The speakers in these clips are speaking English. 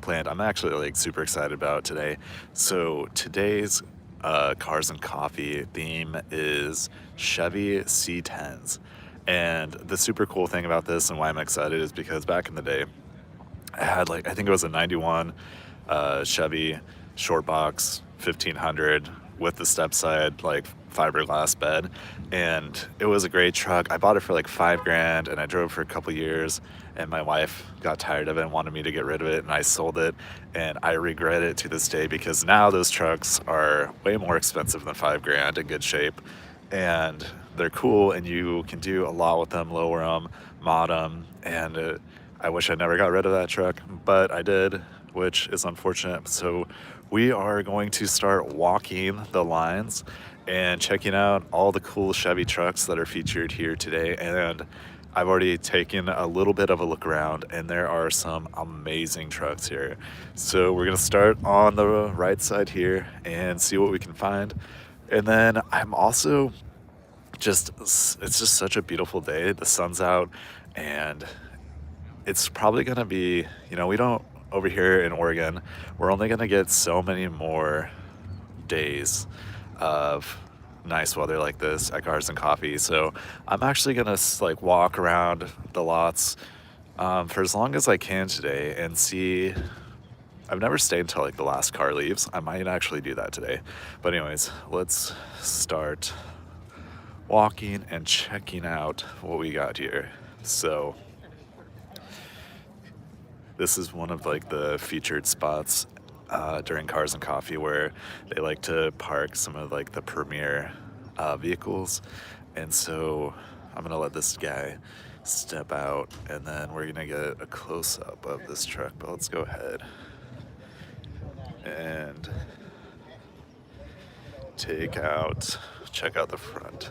planned. I'm actually like super excited about today. So today's Cars and Coffee theme is Chevy C10s. And the super cool thing about this and why I'm excited is because back in the day, I had like, I think it was a 91 Chevy short box 1500 with the step side like fiberglass bed, and it was a great truck. I bought it for like 5 grand and I drove it for a couple years, and my wife got tired of it and wanted me to get rid of it, and I sold it, and I regret it to this day because now those trucks are way more expensive than 5 grand in good shape, and they're cool and you can do a lot with them, lower them, mod them, and I wish I never got rid of that truck, but I did, which is unfortunate. So we are going to start walking the lines and checking out all the cool Chevy trucks that are featured here today. And I've already taken a little bit of a look around, and there are some amazing trucks here. So we're gonna start on the right side here and see what we can find. And then I'm also it's just such a beautiful day. The sun's out, and it's probably gonna be, we don't, over here in Oregon, we're only gonna get so many more days of nice weather like this at Cars and Coffee. So I'm actually gonna like walk around the lots for as long as I can today and see. I've never stayed until like the last car leaves. I might actually do that today. But anyways, let's start walking and checking out what we got here. So this is one of like the featured spots during Cars and Coffee where they like to park some of like the premier vehicles. And so I'm gonna let this guy step out, and then we're gonna get a close-up of this truck. But let's go ahead and check out the front.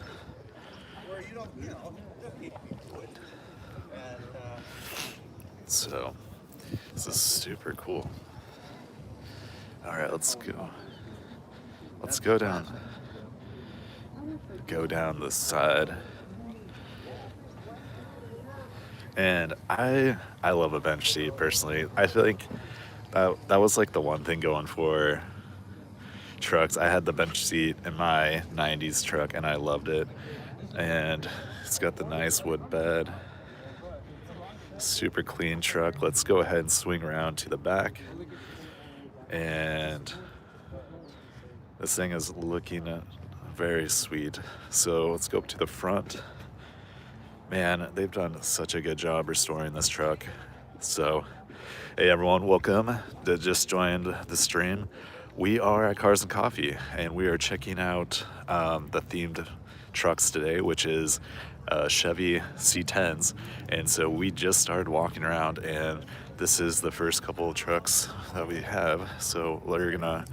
So this is super cool. All right, let's go. Let's go down this side. And I love a bench seat personally. I feel like that was like the one thing going for trucks. I had the bench seat in my 90s truck and I loved it. And it's got the nice wood bed. Super clean truck. Let's go ahead and swing around to the back. And this thing is looking very sweet. So let's go up to the front. Man, they've done such a good job restoring this truck. So, hey everyone, welcome that just joined the stream. We are at Cars and Coffee, and we are checking out the themed trucks today, which is Chevy C10s. And so we just started walking around, and this is the first couple of trucks that we have. So we're gonna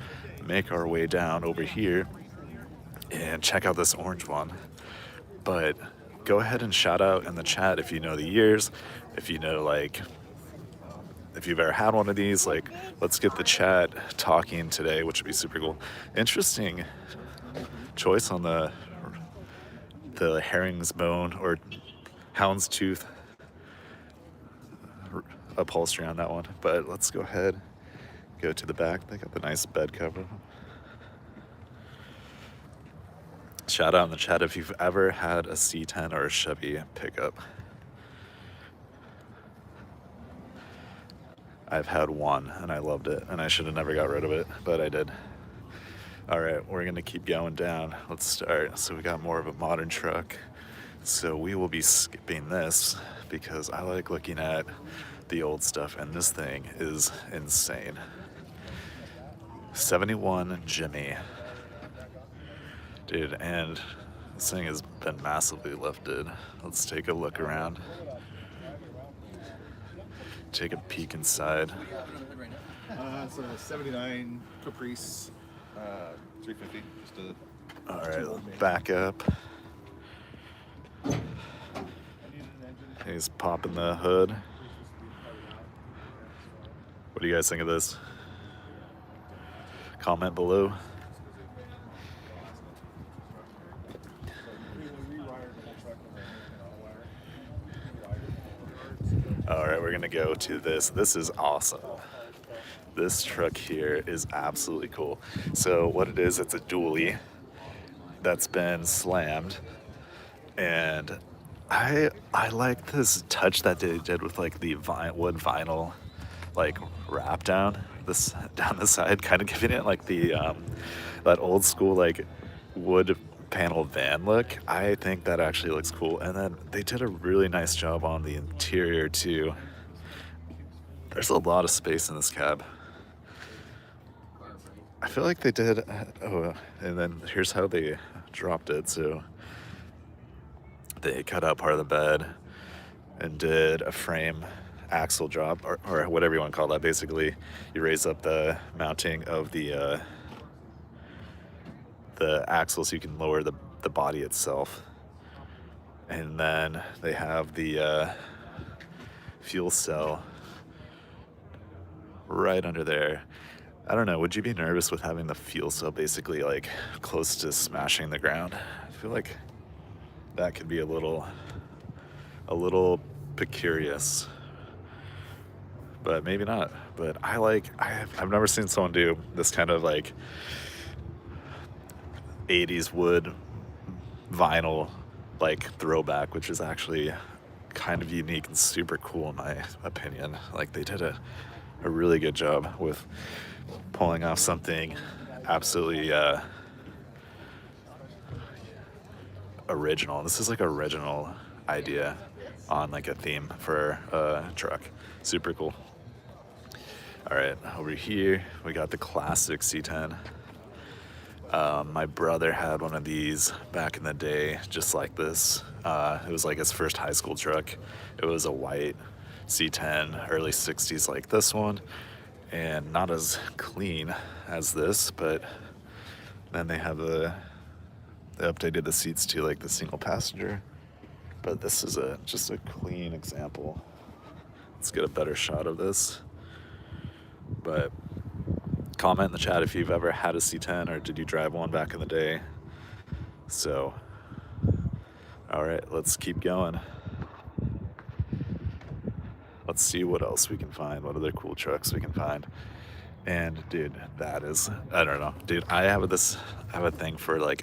make our way down over here and check out this orange one. But go ahead and shout out in the chat if you know the years, if you know, like, if you've ever had one of these. Like, let's get the chat talking today, which would be super cool. Interesting choice on the herringbone or houndstooth upholstery on that one. But let's go ahead, go to the back. They got the nice bed cover. Shout out in the chat if you've ever had a C10 or a Chevy pickup. I've had one and I loved it, and I should have never got rid of it, but I did. All right, we're gonna keep going down. Let's start. So we got more of a modern truck. So we will be skipping this because I like looking at the old stuff, and this thing is insane. 71 Jimmy. Dude, and this thing has been massively lifted. Let's take a look around. Take a peek inside. It's a 79 Caprice 350. All right, back up. He's popping the hood. What do you guys think of this? Comment below. All right, we're gonna go to this. This is awesome. This truck here is absolutely cool. So what it is, it's a dually that's been slammed, and I like this touch that they did with like the wood vinyl like wrap down this down the side, kind of giving it like the that old school like wood panel van look. I think that actually looks cool, and then they did a really nice job on the interior too. There's a lot of space in this cab. I feel like they did. Oh, and then here's how they dropped it. So they cut out part of the bed and did a frame axle drop, or whatever you want to call that. Basically, you raise up the mounting of the axle so you can lower the body itself. And then they have the fuel cell right under there. I don't know, would you be nervous with having the fuel cell basically like close to smashing the ground? I feel like that could be a little precarious, but maybe not. But I've never seen someone do this kind of like 80s wood vinyl like throwback, which is actually kind of unique and super cool in my opinion. Like they did a really good job with pulling off something absolutely original. This is like original idea on like a theme for a truck. Super cool. All right, over here we got the classic C10. My brother had one of these back in the day, just like this. It was like his first high school truck. It was a white C10, early 60s like this one, and not as clean as this, but then they updated the seats to like the single passenger. But this is just a clean example. Let's get a better shot of this. But comment in the chat if you've ever had a C10 or did you drive one back in the day. So, all right, let's keep going. Let's see what else we can find, what other cool trucks we can find. And dude, that is, I don't know, dude, I have a thing for like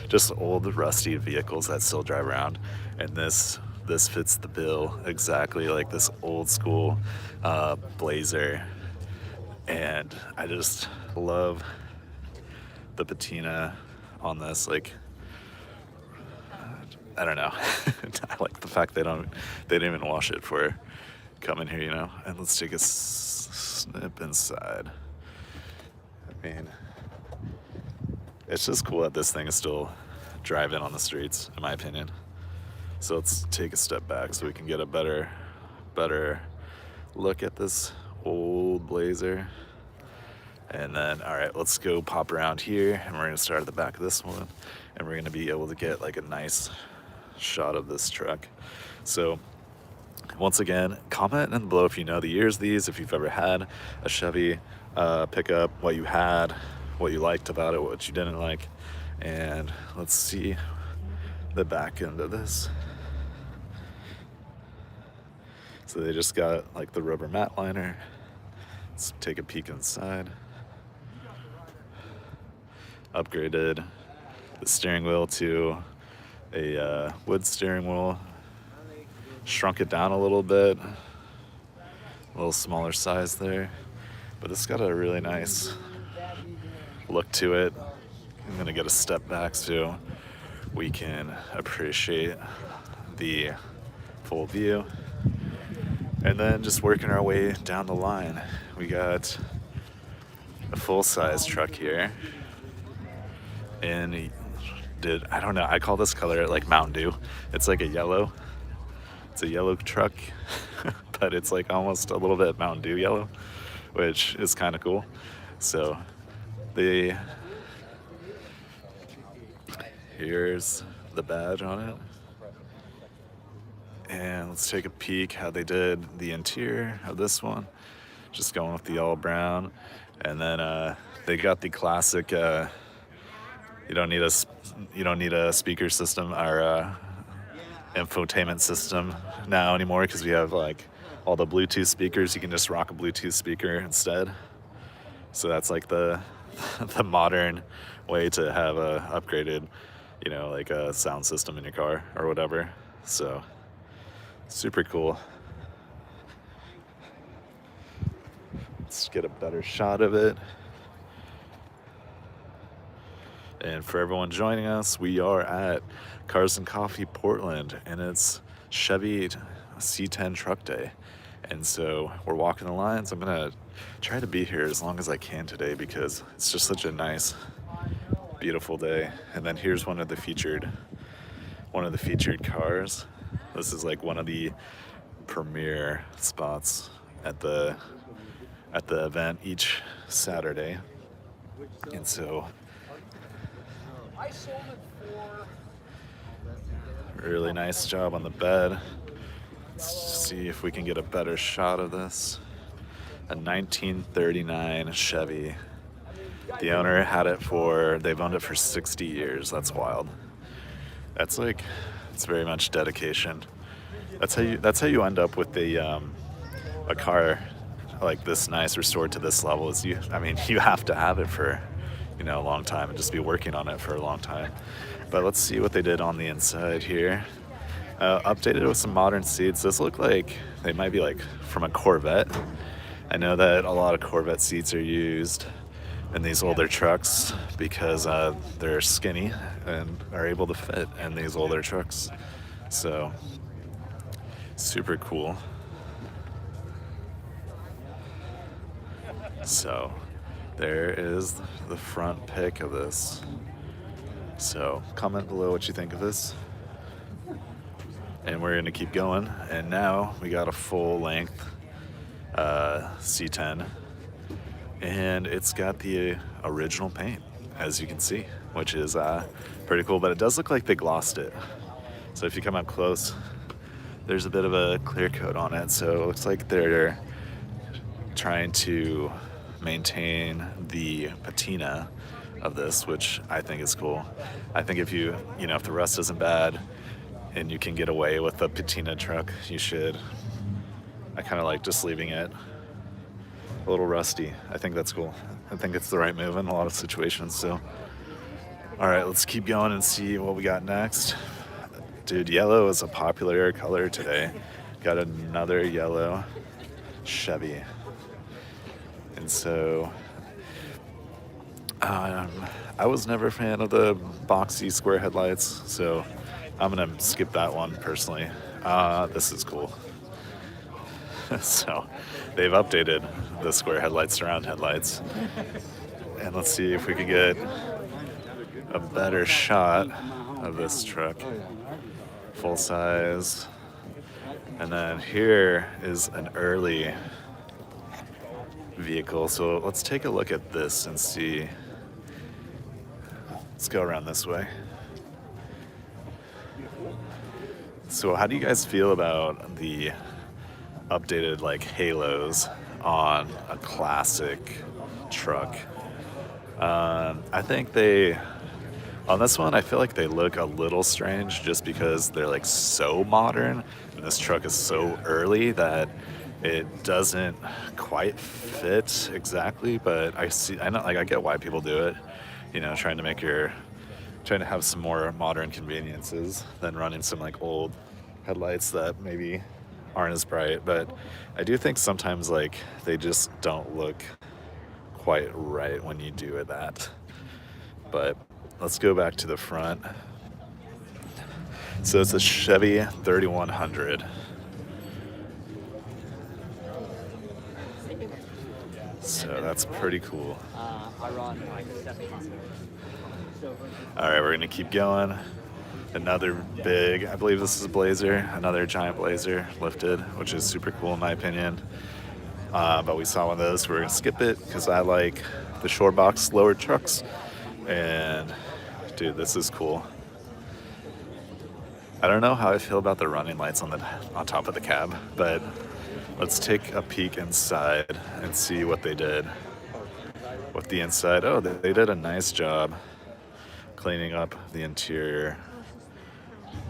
just old rusty vehicles that still drive around, and this fits the bill exactly, like this old school Blazer. And I just love the patina on this. Like, I don't know. I like the fact they didn't even wash it for coming here, you know. And let's take a snip inside. I mean, it's just cool that this thing is still driving on the streets, in my opinion. So let's take a step back so we can get a better look at this old Blazer. And then, all right, let's go pop around here, and we're gonna start at the back of this one, and we're gonna be able to get like a nice shot of this truck. So once again, comment in below if you know the years of these, if you've ever had a Chevy pickup, what you had, what you liked about it, what you didn't like. And let's see the back end of this. So they just got like the rubber mat liner. Let's take a peek inside. Upgraded the steering wheel to a wood steering wheel. Shrunk it down a little bit. A little smaller size there. But it's got a really nice look to it. I'm gonna get a step back so we can appreciate the full view. And then just working our way down the line, we got a full-size truck here. And I don't know, I call this color like Mountain Dew. It's like a yellow. It's a yellow truck, but it's like almost a little bit Mountain Dew yellow, which is kind of cool. So here's the badge on it. And let's take a peek how they did the interior of this one. Just going with the all brown. And then they got the classic, you don't need a speaker system or infotainment system now anymore, because we have like all the Bluetooth speakers. You can just rock a Bluetooth speaker instead. So that's like the the modern way to have a upgraded, you know, like a sound system in your car or whatever. So super cool. Let's get a better shot of it. And for everyone joining us, we are at Cars and Coffee Portland, and it's Chevy C10 Truck Day. And so we're walking the lines. I'm gonna try to be here as long as I can today because it's just such a nice, beautiful day. And then here's one of the featured cars. This is like one of the premier spots at the event each Saturday. And so really nice job on the bed. Let's see if we can get a better shot of this. A 1939 Chevy. The owner they've owned it for 60 years. That's wild. It's very much dedication. That's how you end up with a car like this nice, restored to this level. You have to have it for, you know, a long time and just be working on it for a long time. But let's see what they did on the inside here. Updated with some modern seats. Those look like they might be like from a Corvette. I know that a lot of Corvette seats are used in these older trucks because they're skinny and are able to fit in these older trucks. So super cool. So there is the front pic of this. So comment below what you think of this. And we're gonna keep going. And now we got a full length C10, and it's got the original paint, as you can see, which is pretty cool. But it does look like they glossed it. So if you come up close, there's a bit of a clear coat on it. So it looks like they're trying to maintain the patina of this, which I think is cool. I think if if the rust isn't bad and you can get away with a patina truck, you should. I kind of like just leaving it a little rusty. I think that's cool. I think it's the right move in a lot of situations. So, all right, let's keep going and see what we got next. Dude, yellow is a popular color today. Got another yellow Chevy. And so I was never a fan of the boxy square headlights, so I'm gonna skip that one personally. This is cool. So they've updated the square headlights to round headlights. And let's see if we can get a better shot of this truck. Full size. And then here is an early vehicle. So let's take a look at this and see. Let's go around this way. So how do you guys feel about the updated like halos on a classic truck? I think on this one, I feel like they look a little strange just because they're like so modern and this truck is so early that it doesn't quite fit exactly. But I get why people do it, you know, trying to have some more modern conveniences than running some like old headlights that maybe aren't as bright. But I do think sometimes like they just don't look quite right when you do that. But let's go back to the front. So it's a Chevy 3100. So that's pretty cool. All right, we're gonna keep going. Another big, I believe this is a Blazer, another giant Blazer lifted, which is super cool in my opinion. But we saw one of those, we're gonna skip it because I like the short box lower trucks. And dude, this is cool. I don't know how I feel about the running lights on top of the cab, but let's take a peek inside and see what they did with the inside. Oh, they did a nice job cleaning up the interior.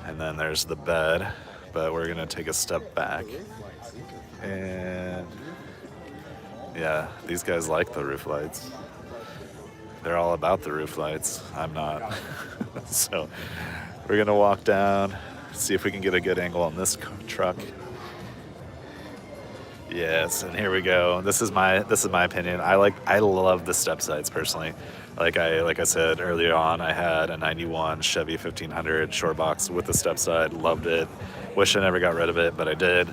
And then there's the bed, but we're gonna take a step back. And Yeah, these guys like the roof lights. They're all about the roof lights. I'm not. So we're gonna walk down, see if we can get a good angle on this truck. Yes, and here we go. This is my opinion. I love the step sides personally. Like I said earlier on, I had a 91 Chevy 1500 short box with the step side. Loved it. Wish I never got rid of it, but I did.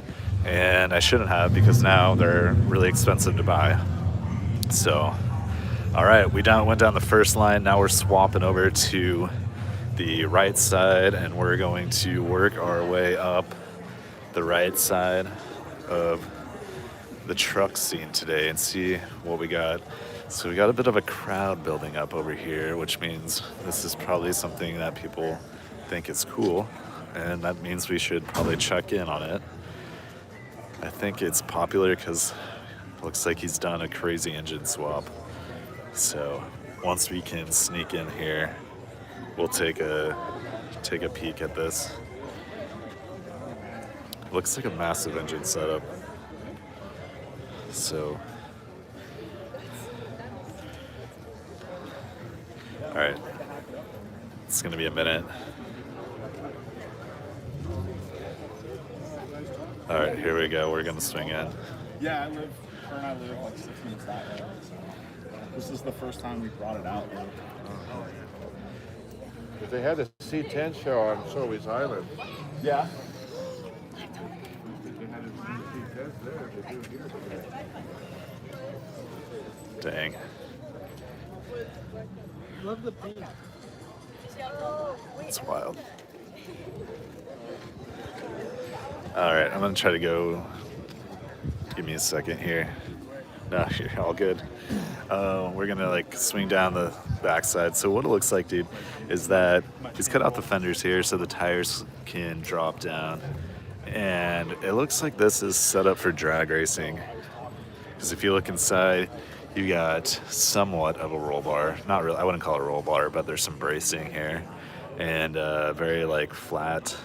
And I shouldn't have because now they're really expensive to buy. So, all right, we went down the first line. Now we're swapping over to the right side, and we're going to work our way up the right side of the truck scene today and see what we got. So we got a bit of a crowd building up over here, which means this is probably something that people think is cool, and that means we should probably check in on it. I think it's popular because it looks like he's done a crazy engine swap. So once we can sneak in here, we'll take a peek at this. Looks like a massive engine setup. So, all right, it's gonna be a minute. All right, here we go. We're gonna swing in. Yeah, her and I live like 6 minutes that way. So this is the first time we brought it out. If they had a C10 show on Sobeys Island. Yeah. Dang. Love the paint. It's wild. All right, I'm gonna try to go. Give me a second here. No, you're all good. We're gonna like swing down the backside. So what it looks like, dude, is that he's cut out the fenders here so the tires can drop down, and it looks like this is set up for drag racing. Because if you look inside, you got somewhat of a roll bar. Not really. I wouldn't call it a roll bar, but there's some bracing here, and very like flat.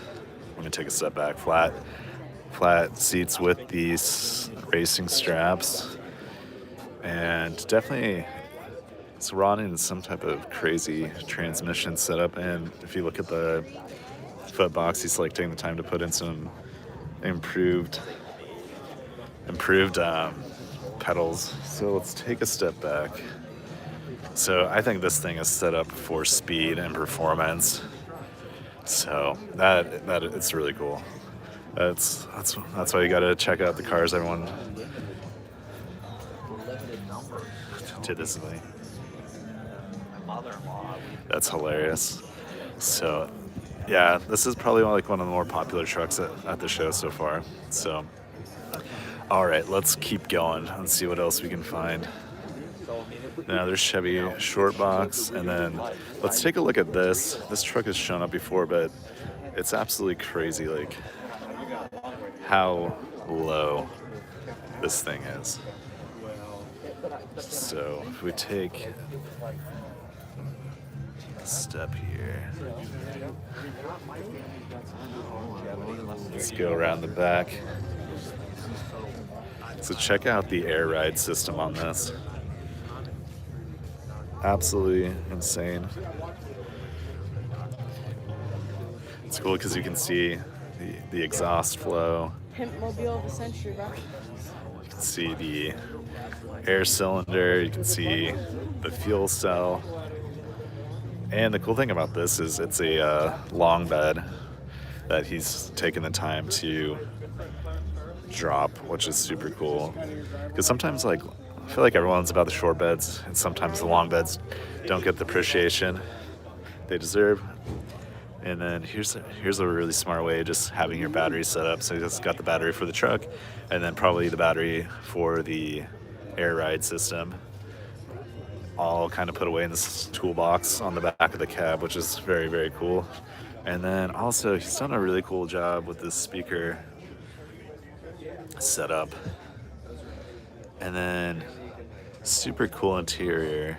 Let me take a step back. Flat seats with these racing straps, and definitely it's running some type of crazy transmission setup. And if you look at the foot box, he's like taking the time to put in some improved pedals. So let's take a step back. So I think this thing is set up for speed and performance. So that it's really cool. That's why you gotta check out the cars, everyone. To this thing. That's hilarious. So yeah, this is probably like one of the more popular trucks at the show so far. So all right, let's keep going and see what else we can find. Now there's Chevy short box, and then let's take a look at this. This truck has shown up before, but it's absolutely crazy, like how low this thing is. So if we take a step here, let's go around the back. So check out the air ride system on this. Absolutely insane. It's cool because you can see the exhaust flow. Pimp mobile of the century, bro. You can see the air cylinder. You can see the fuel cell. And the cool thing about this is it's a long bed that he's taken the time to drop, which is super cool. Because sometimes, like, I feel like everyone's about the short beds, and sometimes the long beds don't get the appreciation they deserve. And then here's a really smart way, just having your battery set up. So you just got the battery for the truck, and then probably the battery for the air ride system, all kind of put away in this toolbox on the back of the cab, which is very, very cool. And then also he's done a really cool job with this speaker setup. And then super cool interior.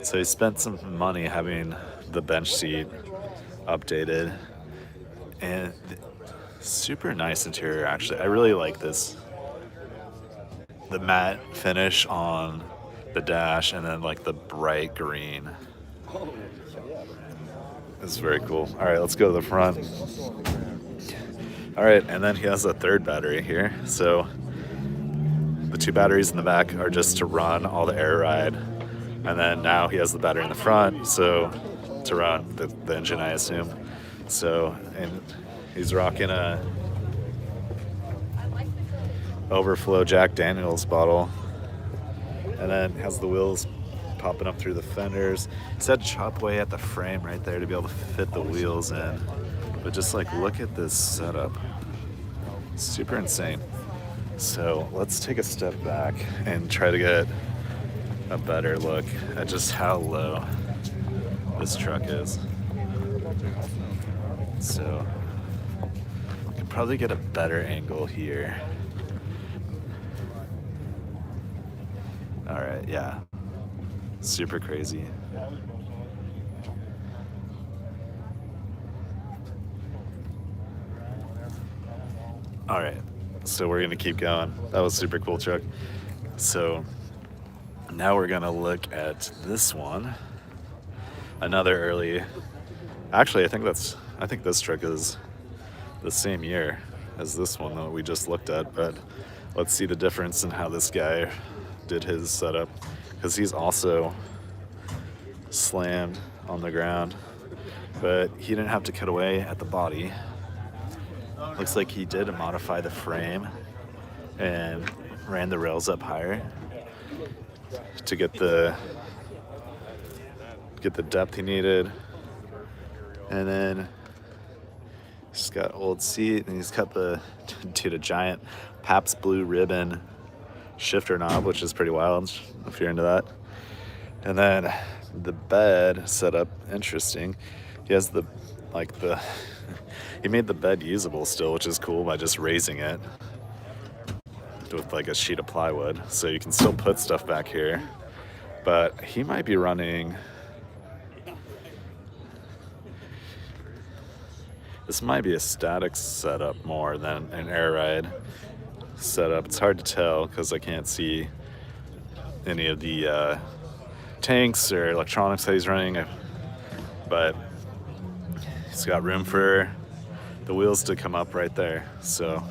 So he spent some money having the bench seat updated, and super nice interior. Actually, I really like this. the matte finish on the dash, and then like the bright green. It's very cool. All right, let's go to the front. All right, and then he has a third battery here. So the two batteries in the back are just to run all the air ride. And then now he has the battery in the front, so to run the engine, I assume. So, and he's rocking a overflow Jack Daniels bottle. And then has the wheels popping up through the fenders. He's had to chop away at the frame right there to be able to fit the wheels in. But just like, look at this setup. Super insane. So let's take a step back and try to get a better look at just how low this truck is. So I can probably get a better angle here. All right, yeah, super crazy. All right, so we're gonna keep going. That was a super cool truck. So now we're gonna look at this one. Another early. Actually, I think this truck is the same year as this one that we just looked at. But let's see the difference in how this guy did his setup, because he's also slammed on the ground, but he didn't have to cut away at the body. Looks like he did modify the frame and ran the rails up higher to get the depth he needed. And then he's got old seat, and he's got the giant Pabst Blue Ribbon shifter knob, which is pretty wild if you're into that. And then the bed setup, interesting. He has he made the bed usable still, which is cool, by just raising it with like a sheet of plywood, so you can still put stuff back here. But he might be running, this might be a static setup more than an air ride setup. It's hard to tell because I can't see any of the tanks or electronics that he's running, but he's got room for the wheels to come up right there. So,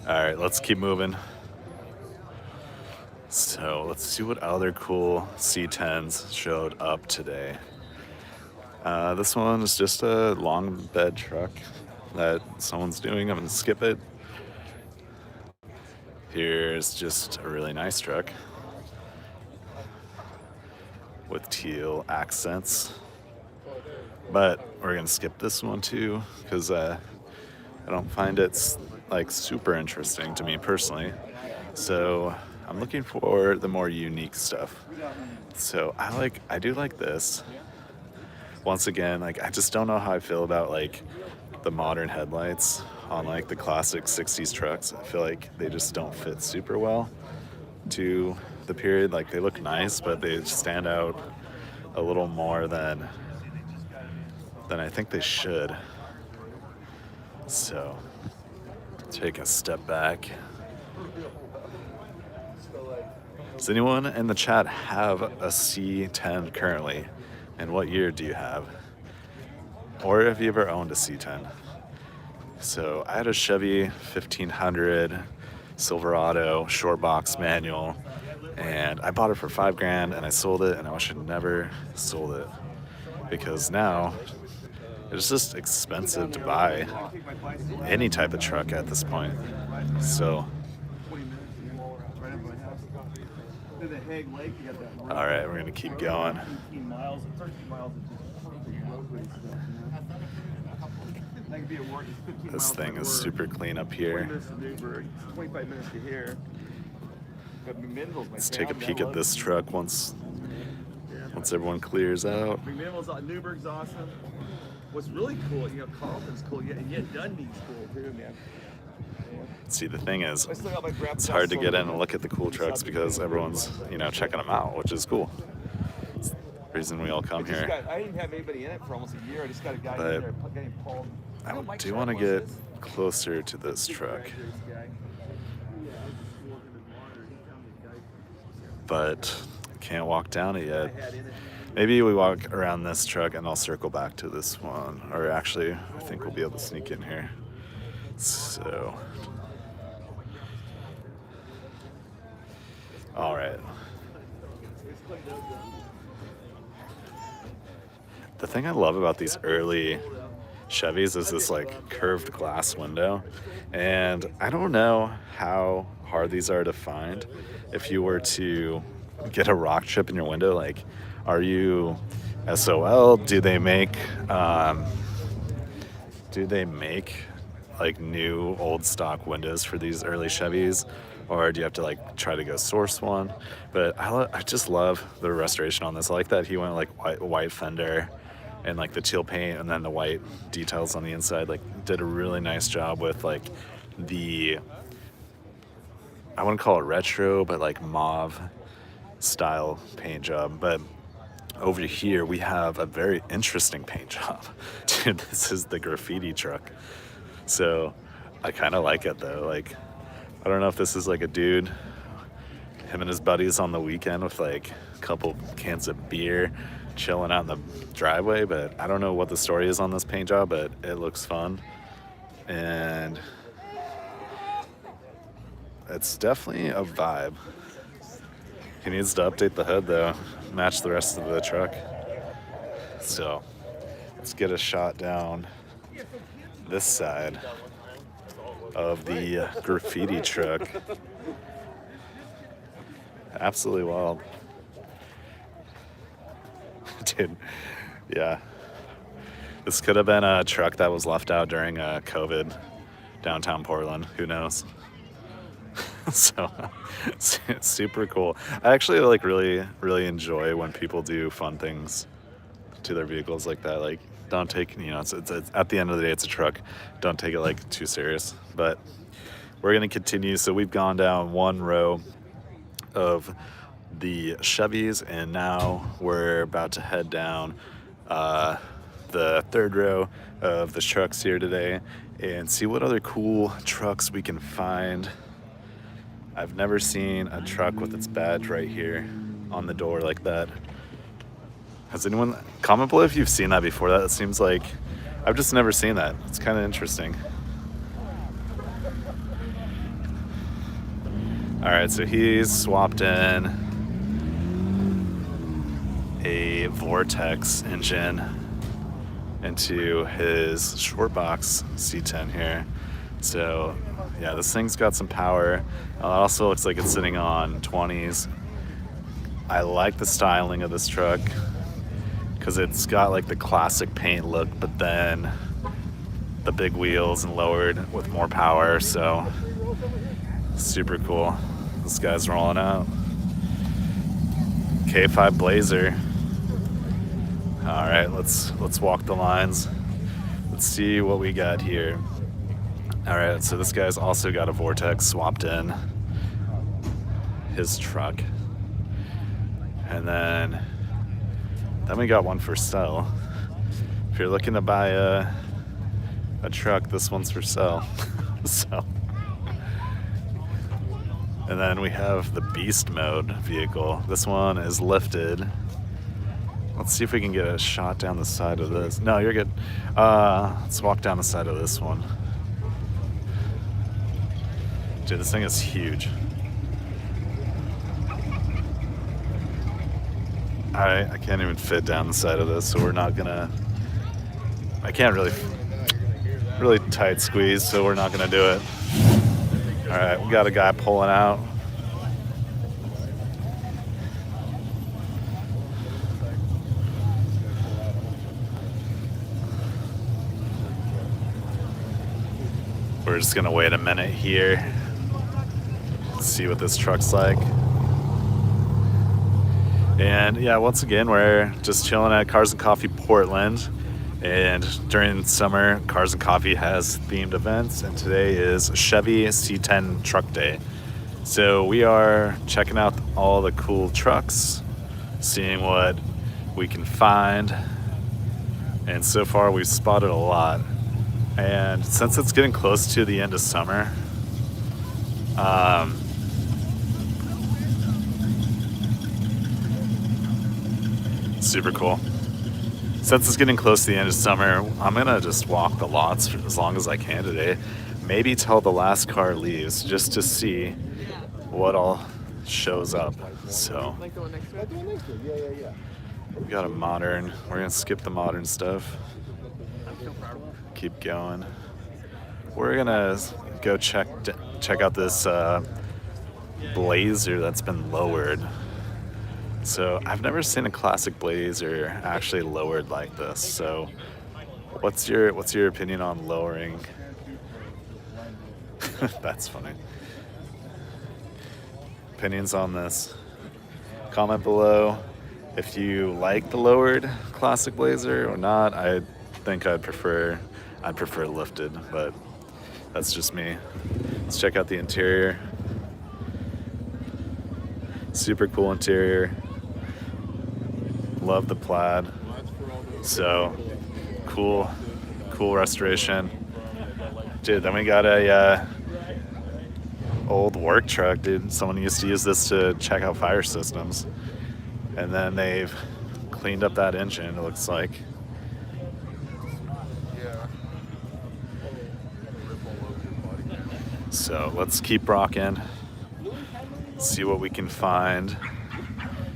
all right, let's keep moving. So let's see what other cool C10s showed up today. This one is just a long bed truck that someone's doing. I'm gonna skip it. Here's just a really nice truck with teal accents. But we're gonna skip this one too, because I don't find it's like super interesting to me personally. So I'm looking for the more unique stuff. So I do like this. Once again, like, I just don't know how I feel about like the modern headlights on like the classic 60s trucks. I feel like they just don't fit super well to the period. Like, they look nice, but they stand out a little more than I think they should. So take a step back. Does anyone in the chat have a C10 currently? And what year do you have? Or have you ever owned a C10? So I had a Chevy 1500 Silverado short box manual, and I bought it for $5,000, and I sold it, and I wish I'd never sold it, because now it's just expensive to buy any type of truck at this point. So, all right, we're gonna keep going. This thing is super clean up here. Let's take a peek at this truck once everyone clears out. Newburgh's awesome. What's really cool, Carlton's cool, and yet Dundee's cool too, man. See, the thing is, it's hard to get in and look at the cool trucks because everyone's, checking them out, which is cool. It's the reason we all come here. I didn't have anybody in it for almost a year. I just got a guy in there, a guy named Paul. I do want to get closer to this truck. but can't walk down it yet. Maybe we walk around this truck and I'll circle back to this one. Or actually, I think we'll be able to sneak in here. So, all right. The thing I love about these early Chevys is this like curved glass window, and I don't know how hard these are to find. If you were to get a rock chip in your window, like, are you SOL? Do they make like new old stock windows for these early Chevys, or do you have to like try to go source one? But I just love the restoration on this. I like that he went like white fender and like the teal paint and then the white details on the inside. Like, did a really nice job with like the, I wouldn't call it retro, but like mauve style paint job. But over here we have a very interesting paint job. Dude, this is the graffiti truck. So I kind of like it though. Like, I don't know if this is like a dude, him and his buddies on the weekend with like a couple cans of beer chilling out in the driveway, but I don't know what the story is on this paint job, but it looks fun. And it's definitely a vibe. He needs to update the hood though, match the rest of the truck. So let's get a shot down this side of the graffiti truck. Absolutely wild. Dude, yeah. This could have been a truck that was left out during COVID downtown Portland. Who knows? So super cool. I actually like really enjoy when people do fun things to their vehicles like that. Like, don't take, you know, it's at the end of the day, it's a truck. Don't take it like too serious. But we're gonna continue. So we've gone down one row of the Chevys, and now we're about to head down the third row of the trucks here today and see what other cool trucks we can find. I've never seen a truck with its badge right here on the door like that. Has anyone, comment below if you've seen that before? That seems like, I've just never seen that. It's kind of interesting. All right, so he's swapped in a Vortex engine into his short box C10 here. So yeah, this thing's got some power. It also looks like it's sitting on 20s. I like the styling of this truck because it's got like the classic paint look, but then the big wheels and lowered with more power. So super cool. This guy's rolling out. K5 Blazer. All right, let's walk the lines. Let's see what we got here. All right, so this guy's also got a Vortex swapped in his truck. And then we got one for sale. If you're looking to buy a truck, this one's for sale. So, and then we have the Beast Mode vehicle. This one is lifted. Let's see if we can get a shot down the side of this. No, you're good. Let's walk down the side of this one. Dude, this thing is huge. I can't even fit down the side of this, so we're not gonna, I can't really tight squeeze, so we're not gonna do it. All right, we got a guy pulling out. We're just gonna wait a minute here, see what this truck's like. And yeah, once again, we're just chilling at Cars and Coffee Portland. And during summer, Cars and Coffee has themed events, and today is Chevy C10 Truck Day. So we are checking out all the cool trucks, seeing what we can find. And so far we've spotted a lot. And since it's getting close to the end of summer, Super cool. Since it's getting close to the end of summer, I'm gonna just walk the lots for as long as I can today. Maybe till the last car leaves, just to see what all shows up. So Like the one next to it? we got a modern. We're gonna skip the modern stuff. I'm so proud. Keep going. We're gonna go check out this Blazer that's been lowered. So I've never seen a classic Blazer actually lowered like this. So what's your opinion on lowering? That's funny. Opinions on this? Comment below if you like the lowered classic Blazer or not. I think I'd prefer lifted, but that's just me. Let's check out the interior. Super cool interior. Love the plaid. So cool restoration. Dude, then we got a old work truck, dude. Someone used to use this to check out fire systems. And then they've cleaned up that engine, it looks like. So let's keep rocking. See what we can find.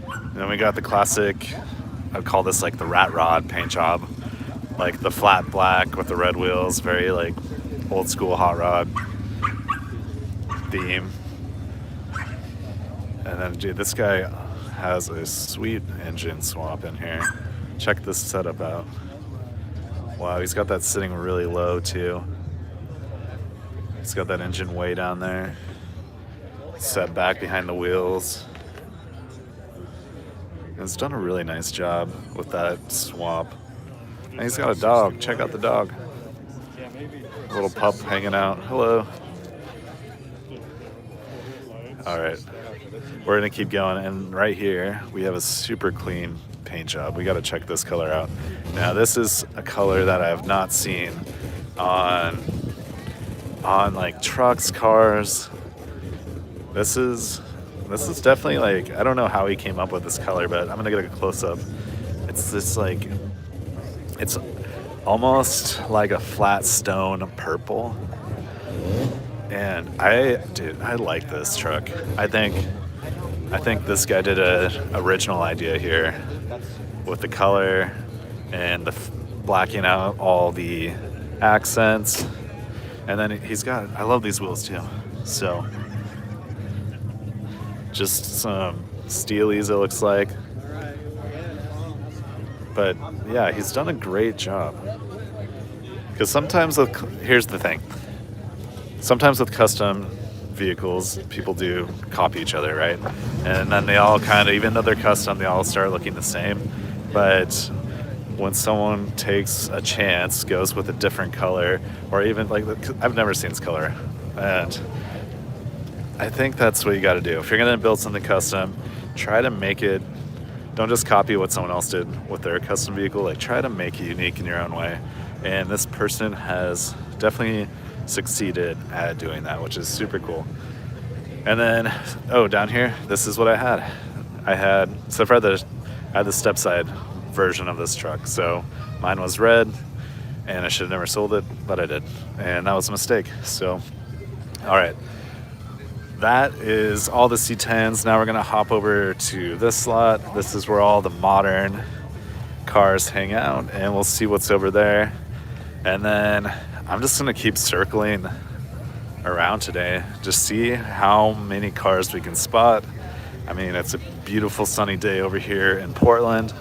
And then we got the classic, I'd call this like the rat rod paint job. Like the flat black with the red wheels, very like old school hot rod theme. And then dude, this guy has a sweet engine swap in here. Check this setup out. Wow, he's got that sitting really low too. He's got that engine way down there. Set back behind the wheels. And it's done a really nice job with that swap. And he's got a dog. Check out the dog. A little pup hanging out. Hello. All right. We're gonna keep going, and right here we have a super clean paint job. We got to check this color out. Now this is a color that I have not seen on like trucks, cars. This is definitely like, I don't know how he came up with this color, but I'm gonna get a close up. It's this like, it's almost like a flat stone purple. And I like this truck. I think this guy did a original idea here with the color and the blacking out all the accents. And then he's got, I love these wheels too. So just some steelies it looks like. But yeah, he's done a great job. Because sometimes, here's the thing. Sometimes with custom vehicles, people do copy each other, right? And then they all kind of, even though they're custom, they all start looking the same. But when someone takes a chance, goes with a different color, or even like, I've never seen this color. And I think that's what you got to do. If you're going to build something custom, try to make it, don't just copy what someone else did with their custom vehicle, like try to make it unique in your own way. And this person has definitely succeeded at doing that, which is super cool. And then, oh, down here, this is what I had. I had the step side version of this truck. So mine was red, and I should have never sold it, but I did. And that was a mistake. So, all right. That is all the C10s. Now we're gonna hop over to this lot. This is where all the modern cars hang out, and we'll see what's over there. And then I'm just gonna keep circling around today, just see how many cars we can spot. I mean, it's a beautiful sunny day over here in Portland,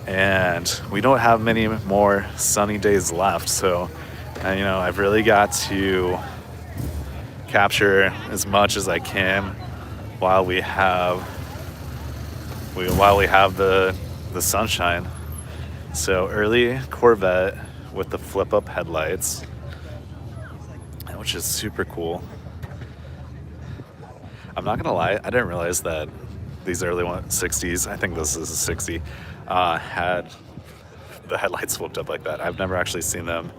and we don't have many more sunny days left. So, you know, I've really got to capture as much as I can while we have the sunshine. So early Corvette with the flip-up headlights, which is super cool. I'm not gonna lie, I didn't realize that these early 60s, I think this is a 60, had the headlights flipped up like that. I've never actually seen them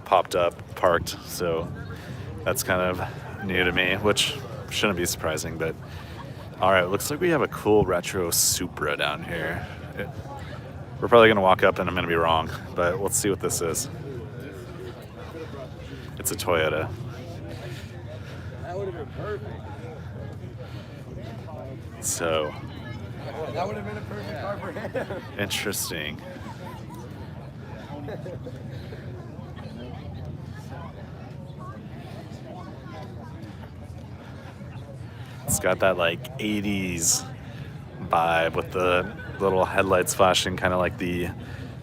popped up, parked, so that's kind of new to me, which shouldn't be surprising. But all right, looks like we have a cool retro Supra down here. We're probably gonna walk up and I'm gonna be wrong, but let's see what this is. It's a Toyota. That would have been perfect. So That would have been a perfect car for him. interesting. It's got that like 80s vibe with the little headlights flashing, kind of like the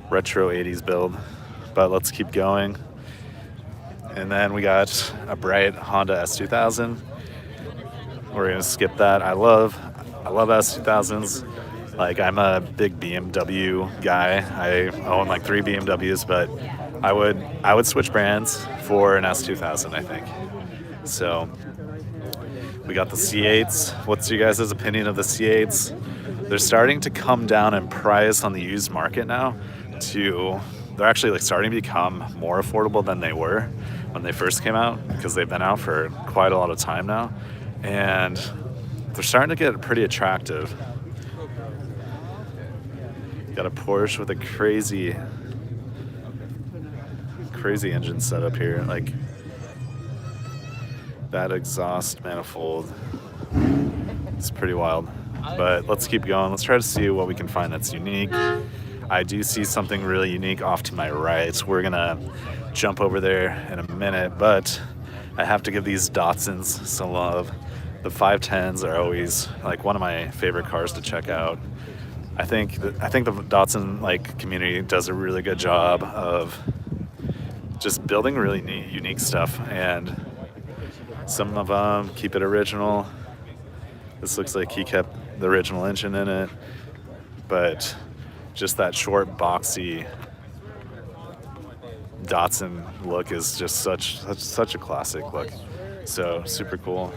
retro 80s build. But let's keep going. And then we got a bright Honda S2000. We're gonna skip that. I love S2000s. Like, I'm a big BMW guy. I own like 3 BMWs, but I would switch brands for an S2000, I think. So we got the C8s. What's your guys' opinion of the C8s? They're starting to come down in price on the used market now. They're actually like starting to become more affordable than they were when they first came out, because they've been out for quite a lot of time now, and they're starting to get pretty attractive. Got a Porsche with a crazy engine setup here, like that exhaust manifold. It's pretty wild. But let's keep going. Let's try to see what we can find that's unique. I do see something really unique off to my right. We're gonna jump over there in a minute, but I have to give these Datsuns some love. The 510s are always like one of my favorite cars to check out. I think the Datsun like community does a really good job of just building really neat, unique stuff, and some of them keep it original. This looks like he kept the original engine in it, but just that short, boxy Datsun look is just such a classic look. So super cool.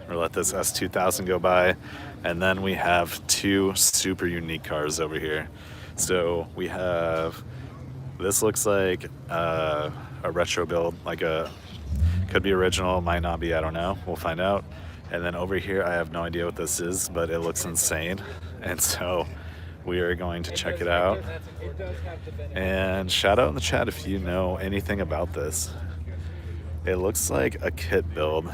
We'll let this S2000 go by, and then we have 2 super unique cars over here. So we have, this looks like a retro build, like could be original, might not be, I don't know, we'll find out. And then over here, I have no idea what this is, but it looks insane, and so we are going to check it out. And shout out in the chat if you know anything about this. It looks like a kit build.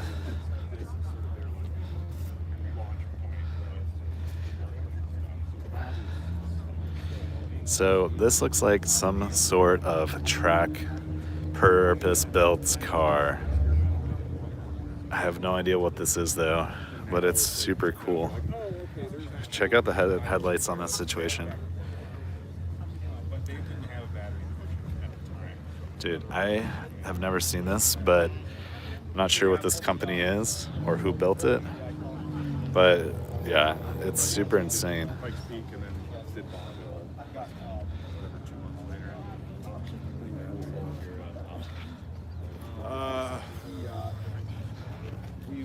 So this looks like some sort of track purpose-built car. I have no idea what this is though, but it's super cool. Check out the headlights on this situation. Dude, I have never seen this, but I'm not sure what this company is or who built it. But yeah, it's super insane.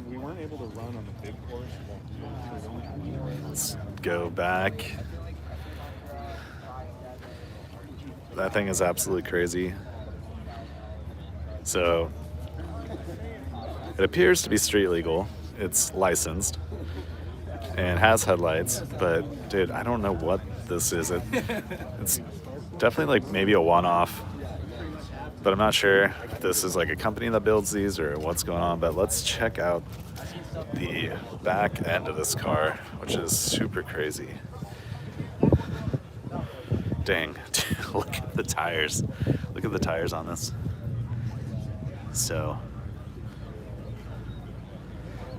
We weren't able to run on the big course. Let's go back. That thing is absolutely crazy. So it appears to be street legal. It's licensed and has headlights, but dude, I don't know what this is. It's definitely like maybe a one-off, but I'm not sure if this is like a company that builds these or what's going on. But let's check out the back end of this car, which is super crazy. Dang, dude, look at the tires. Look at the tires on this. So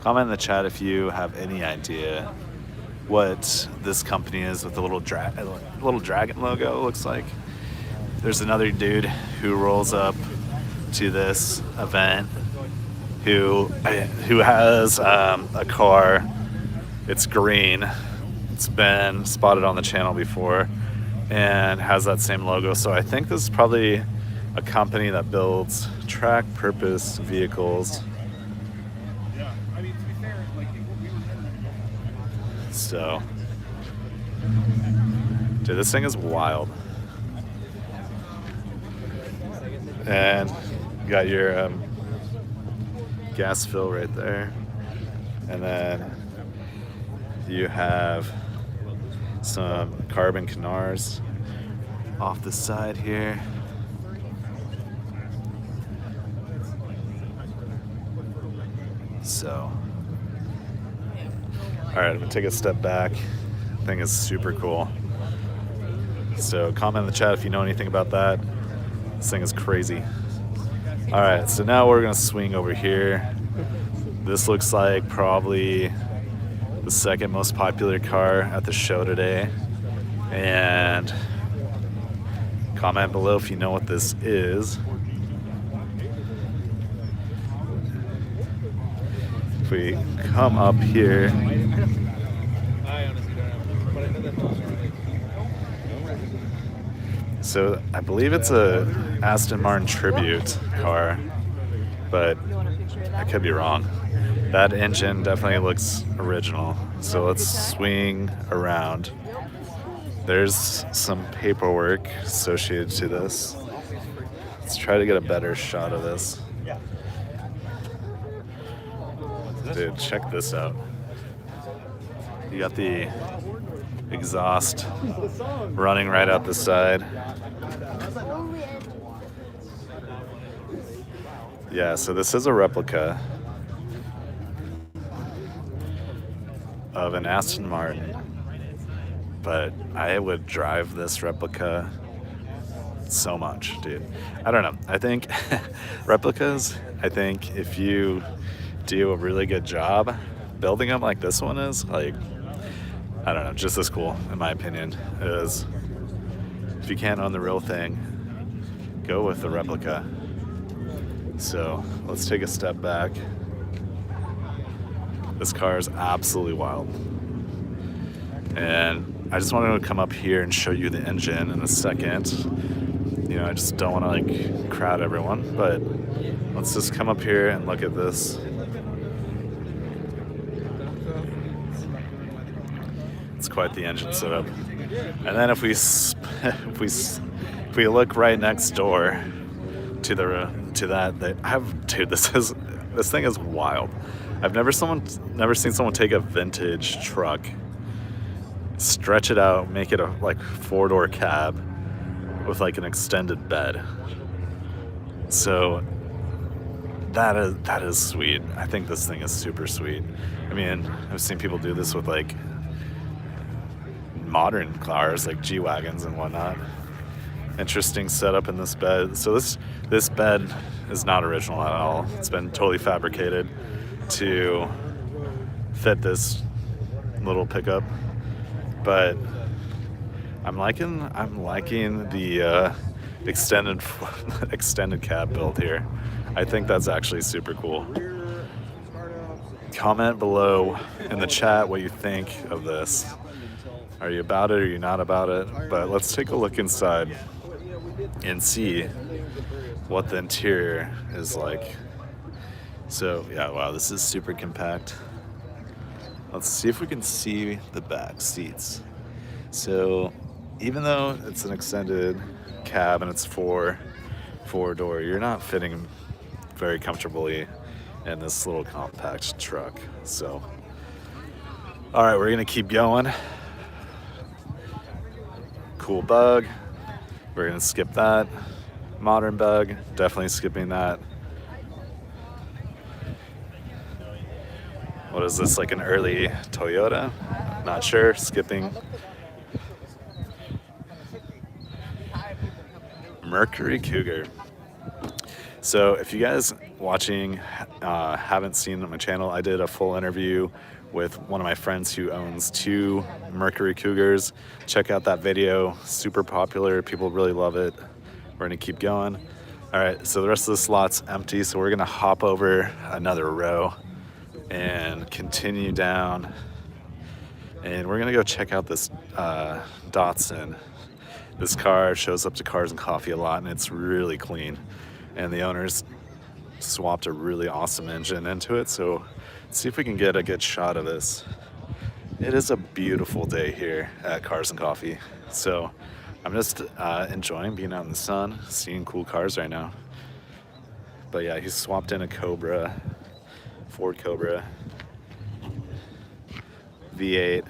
comment in the chat if you have any idea what this company is with the little dragon logo, looks like. There's another dude who rolls up to this event who has a car. It's green. It's been spotted on the channel before and has that same logo. So I think this is probably a company that builds track purpose vehicles. So, dude, this thing is wild. And you got your gas fill right there. And then you have some carbon canards off the side here. So, all right, I'm gonna take a step back. Thing is super cool. So comment in the chat if you know anything about that. This thing is crazy. All right, so now we're gonna swing over here. This looks like probably the second most popular car at the show today. And comment below if you know what this is. If we come up here, so I believe it's a Aston Martin tribute car, but I could be wrong. That engine definitely looks original. So let's swing around. There's some paperwork associated to this. Let's try to get a better shot of this. Dude, check this out. You got the exhaust running right out the side. Yeah, so this is a replica of an Aston Martin, but I would drive this replica so much, dude. I don't know. I think replicas, I think if you do a really good job building them like this one is, like, I don't know, just as cool, in my opinion, is if you can't own the real thing, go with the replica. So let's take a step back. This car is absolutely wild. And I just wanted to come up here and show you the engine in a second. You know, I just don't want to like crowd everyone, but let's just come up here and look at this. It's quite the engine setup. And then if we look right next door to that, this thing is wild. I've never seen someone take a vintage truck, stretch it out, make it a like 4-door cab with like an extended bed. So that is sweet. I think this thing is super sweet. I mean, I've seen people do this with like modern cars like G-Wagons and whatnot. Interesting setup in this bed. So this bed is not original at all. It's been totally fabricated to fit this little pickup. But I'm liking the extended cab build here. I think that's actually super cool. Comment below in the chat what you think of this. Are you about it or are you not about it? But let's take a look inside and see what the interior is like. So yeah, wow, this is super compact. Let's see if we can see the back seats. So even though it's an extended cab and it's four-door, you're not fitting very comfortably in this little compact truck. So all right, we're gonna keep going. Cool bug. We're gonna skip that. Modern bug, definitely skipping that. What is this, like an early Toyota? Not sure, skipping. Mercury Cougar. So if you guys watching haven't seen my channel, I did a full interview with one of my friends who owns 2 Mercury Cougars. Check out that video, super popular, people really love it. We're gonna keep going. All right, so the rest of this lot's empty, so we're gonna hop over another row and continue down. And we're gonna go check out this Datsun. This car shows up to Cars and Coffee a lot, and it's really clean. And the owners swapped a really awesome engine into it, so let's see if we can get a good shot of this. It is a beautiful day here at Cars and Coffee. So I'm just enjoying being out in the sun, seeing cool cars right now. But yeah, he swapped in a Cobra, Ford Cobra. V8.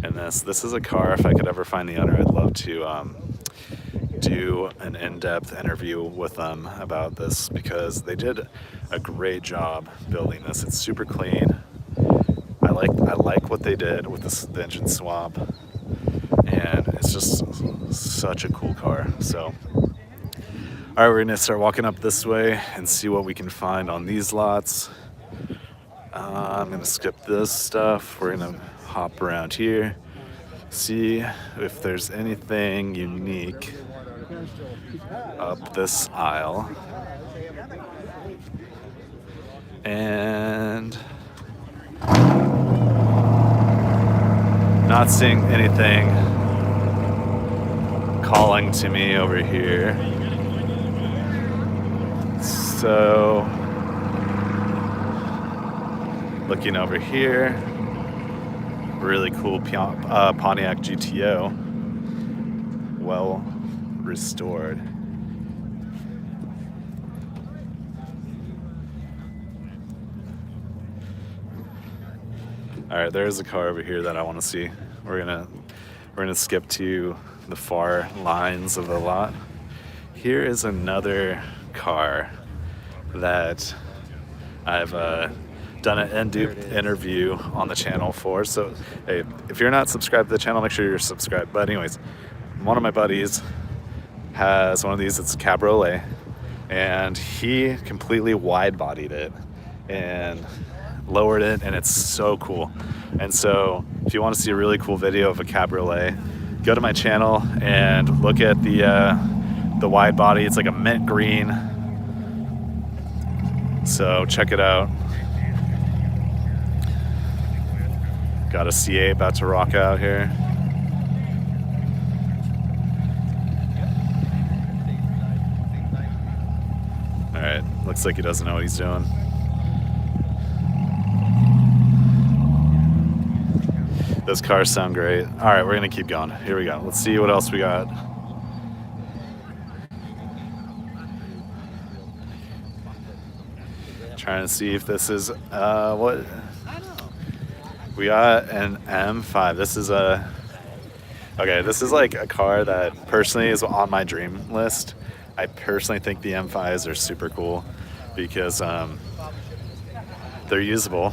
And this is a car, if I could ever find the owner, I'd love to do an in-depth interview with them about this, because they did a great job building this. It's super clean. I like what they did with the engine swap, and it's just such a cool car. So all right, we're gonna start walking up this way and see what we can find on these lots. I'm gonna skip this stuff. We're gonna hop around here, see if there's anything unique up this aisle. And not seeing anything calling to me over here. So looking over here, really cool Pontiac GTO, well restored. All right, there's a car over here that I want to see. We're gonna skip to the far lines of the lot. Here is another car that I've done an in-depth interview on the channel for. So hey, if you're not subscribed to the channel, make sure you're subscribed. But anyways, one of my buddies has one of these. It's a Cabriolet, and he completely wide-bodied it and lowered it, and it's so cool. And so if you want to see a really cool video of a Cabriolet, go to my channel and look at the wide body. It's like a mint green, so check it out. Got a C8 about to rock out here. All right, looks like he doesn't know what he's doing. Those cars sound great. All right, we're gonna keep going. Here we go. Let's see what else we got. Trying to see if this is what we got. An M5. This is this is like a car that personally is on my dream list. I personally think the M5s are super cool because they're usable.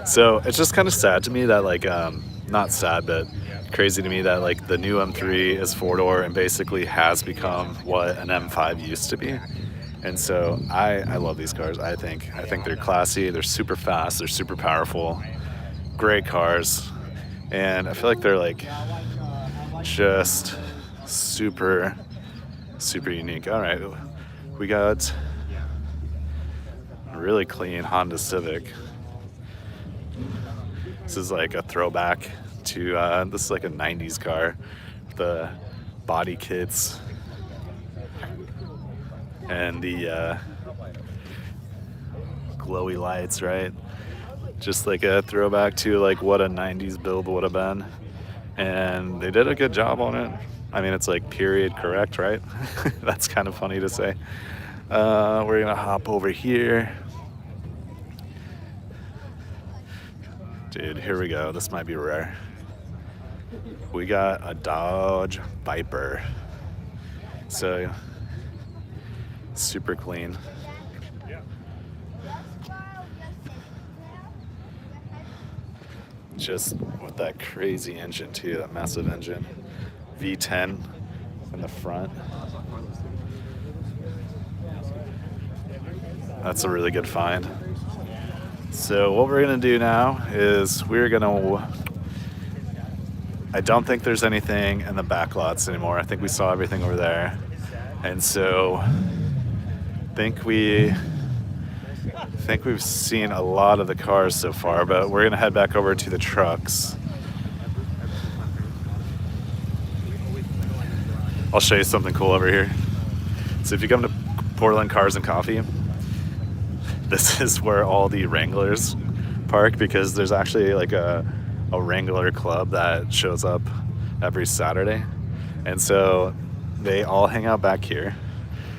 So it's just kind of sad to me that not sad, but crazy to me that the new M3 is 4-door and basically has become what an M5 used to be. And so I love these cars. I think they're classy, they're super fast, they're super powerful, great cars. And I feel like they're just super unique. All right, we got a really clean Honda Civic. This is like a throwback to this is like a 90s car. The body kits and the glowy lights, right? Just like a throwback to what a 90s build would have been. And they did a good job on it. I mean, it's period correct, right? That's kind of funny to say. We're gonna hop over here. Dude, here we go. This might be rare. We got a Dodge Viper. So, super clean. Just with that crazy engine too, that massive engine. V10 in the front. That's a really good find. So what we're gonna do now is I don't think there's anything in the back lots anymore. I think we saw everything over there. And so I think we've seen a lot of the cars so far, but we're gonna head back over to the trucks. I'll show you something cool over here. So if you come to Portland Cars and Coffee, this is where all the Wranglers park, because there's actually a Wrangler club that shows up every Saturday. And so they all hang out back here,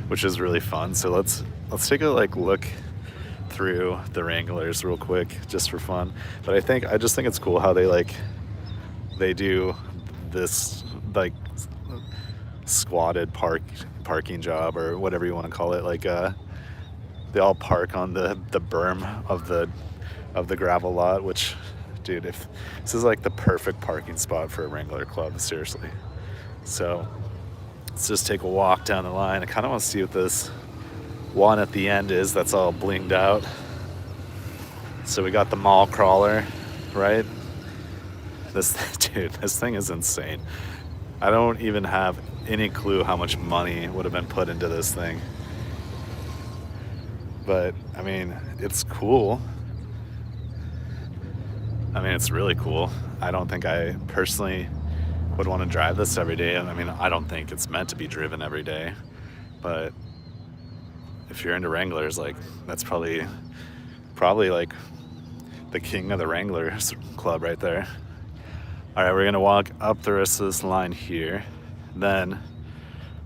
which is really fun. So let's take a look through the Wranglers real quick just for fun. But I just think it's cool how they do this like squatted parking job or whatever you want to call it. Like they all park on the berm of the gravel lot, which, dude, if this is like the perfect parking spot for a Wrangler club, seriously. So let's just take a walk down the line. I kind of want to see what this one at the end is that's all blinged out. So we got the mall crawler, right? This thing is insane. I don't even have any clue how much money would have been put into this thing. But I mean, it's cool. I mean, it's really cool. I don't think I personally would want to drive this every day. I mean, I don't think it's meant to be driven every day, but if you're into Wranglers, like, that's probably like the king of the Wranglers club right there. All right, we're gonna walk up the rest of this line here. Then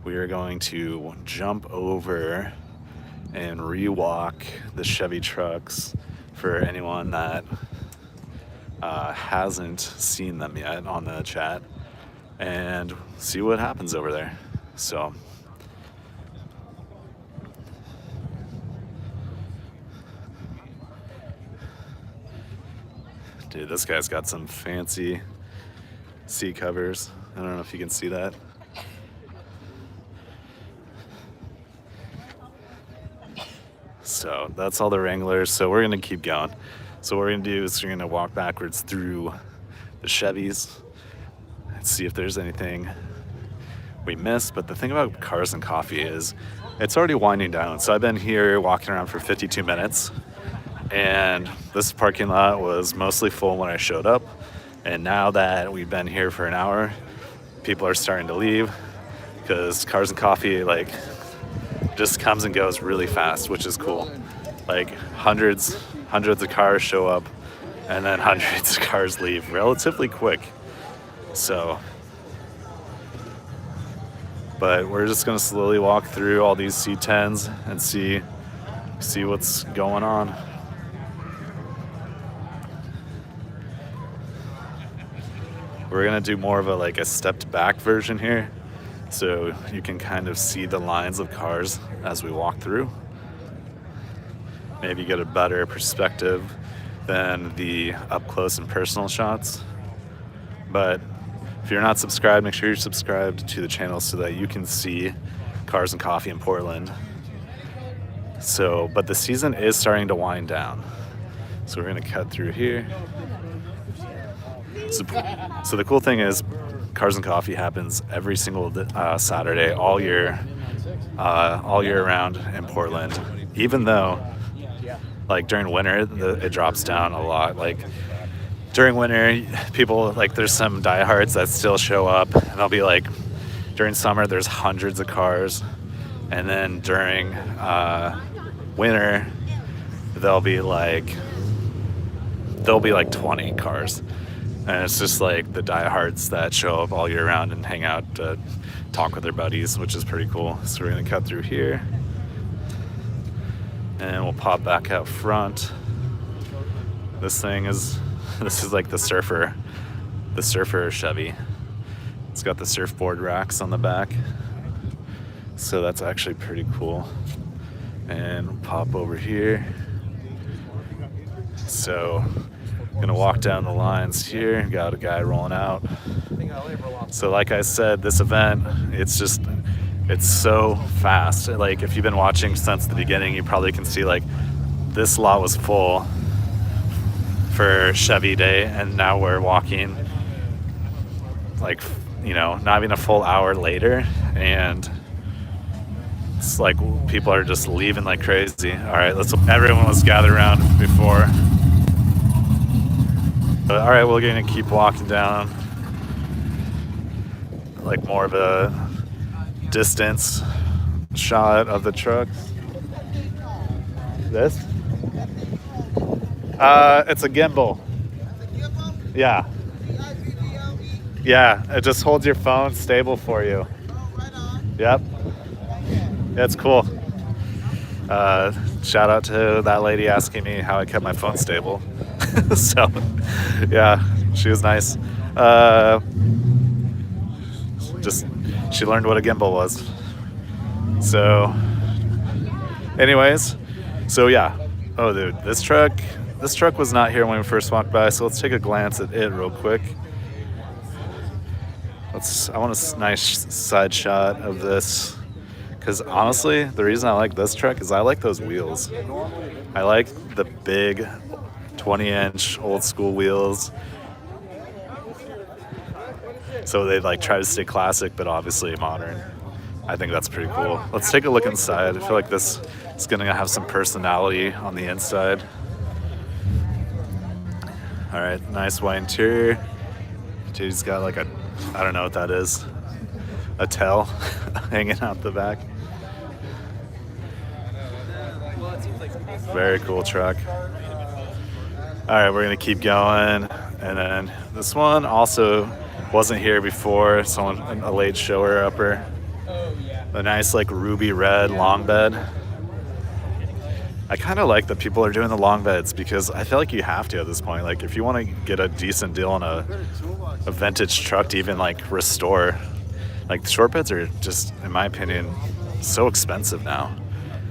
we are going to jump over and rewalk the Chevy trucks for anyone that hasn't seen them yet on the chat, and see what happens over there. So dude, this guy's got some fancy seat covers. I don't know if you can see that. So that's all the Wranglers. So we're gonna keep going. So what we're gonna do is we're gonna walk backwards through the Chevys and see if there's anything we missed. But the thing about Cars and Coffee is it's already winding down. So I've been here walking around for 52 minutes, and this parking lot was mostly full when I showed up. And now that we've been here for an hour, people are starting to leave because Cars and Coffee like just comes and goes really fast, which is cool. Like hundreds of cars show up and then hundreds of cars leave relatively quick. So, but we're just gonna slowly walk through all these C10s and see what's going on. We're gonna do more of a stepped back version here, so you can kind of see the lines of cars as we walk through. Maybe get a better perspective than the up close and personal shots. But if you're not subscribed, make sure you're subscribed to the channel so that you can see Cars and Coffee in Portland. So, but the season is starting to wind down. So we're gonna cut through here. So the cool thing is Cars and Coffee happens every single Saturday all year around in Portland. Even though, like, during winter, it drops down a lot. Like during winter, people, like, there's some diehards that still show up, and they'll be like, during summer there's hundreds of cars, and then during winter there'll be like 20 cars. And it's just like the diehards that show up all year round and hang out to talk with their buddies, which is pretty cool. So we're gonna cut through here and we'll pop back out front. This is like the surfer Chevy. It's got the surfboard racks on the back. So that's actually pretty cool. And we'll pop over here. So gonna walk down the lines here. Got a guy rolling out. So like I said, this event, it's so fast. Like, if you've been watching since the beginning, you probably can see like this lot was full for Chevy Day, and now we're walking like, you know, not even a full hour later, and it's like people are just leaving like crazy. All right, everyone was gathered around before. But all right, we're gonna keep walking down, like more of a distance shot of the trucks. This? It's a gimbal. Yeah. Yeah, it just holds your phone stable for you. Yep. That's cool. Shout out to that lady asking me how I kept my phone stable. So, yeah, she was nice. Just she learned what a gimbal was. So, anyways, so yeah. Oh, dude, this truck was not here when we first walked by. So let's take a glance at it real quick. I want a nice side shot of this, because honestly, the reason I like this truck is I like those wheels. I like the big 20-inch old school wheels. So they like try to stay classic, but obviously modern. I think that's pretty cool. Let's take a look inside. I feel like this is gonna have some personality on the inside. All right, nice white interior. Dude's got like I don't know what that is, a tail hanging out the back. Very cool truck. All right, we're gonna keep going. And then this one also wasn't here before, a late shower upper. A nice like ruby red long bed. I kind of like that people are doing the long beds, because I feel like you have to at this point. Like if you want to get a decent deal on a vintage truck to even like restore, like the short beds are just, in my opinion, so expensive now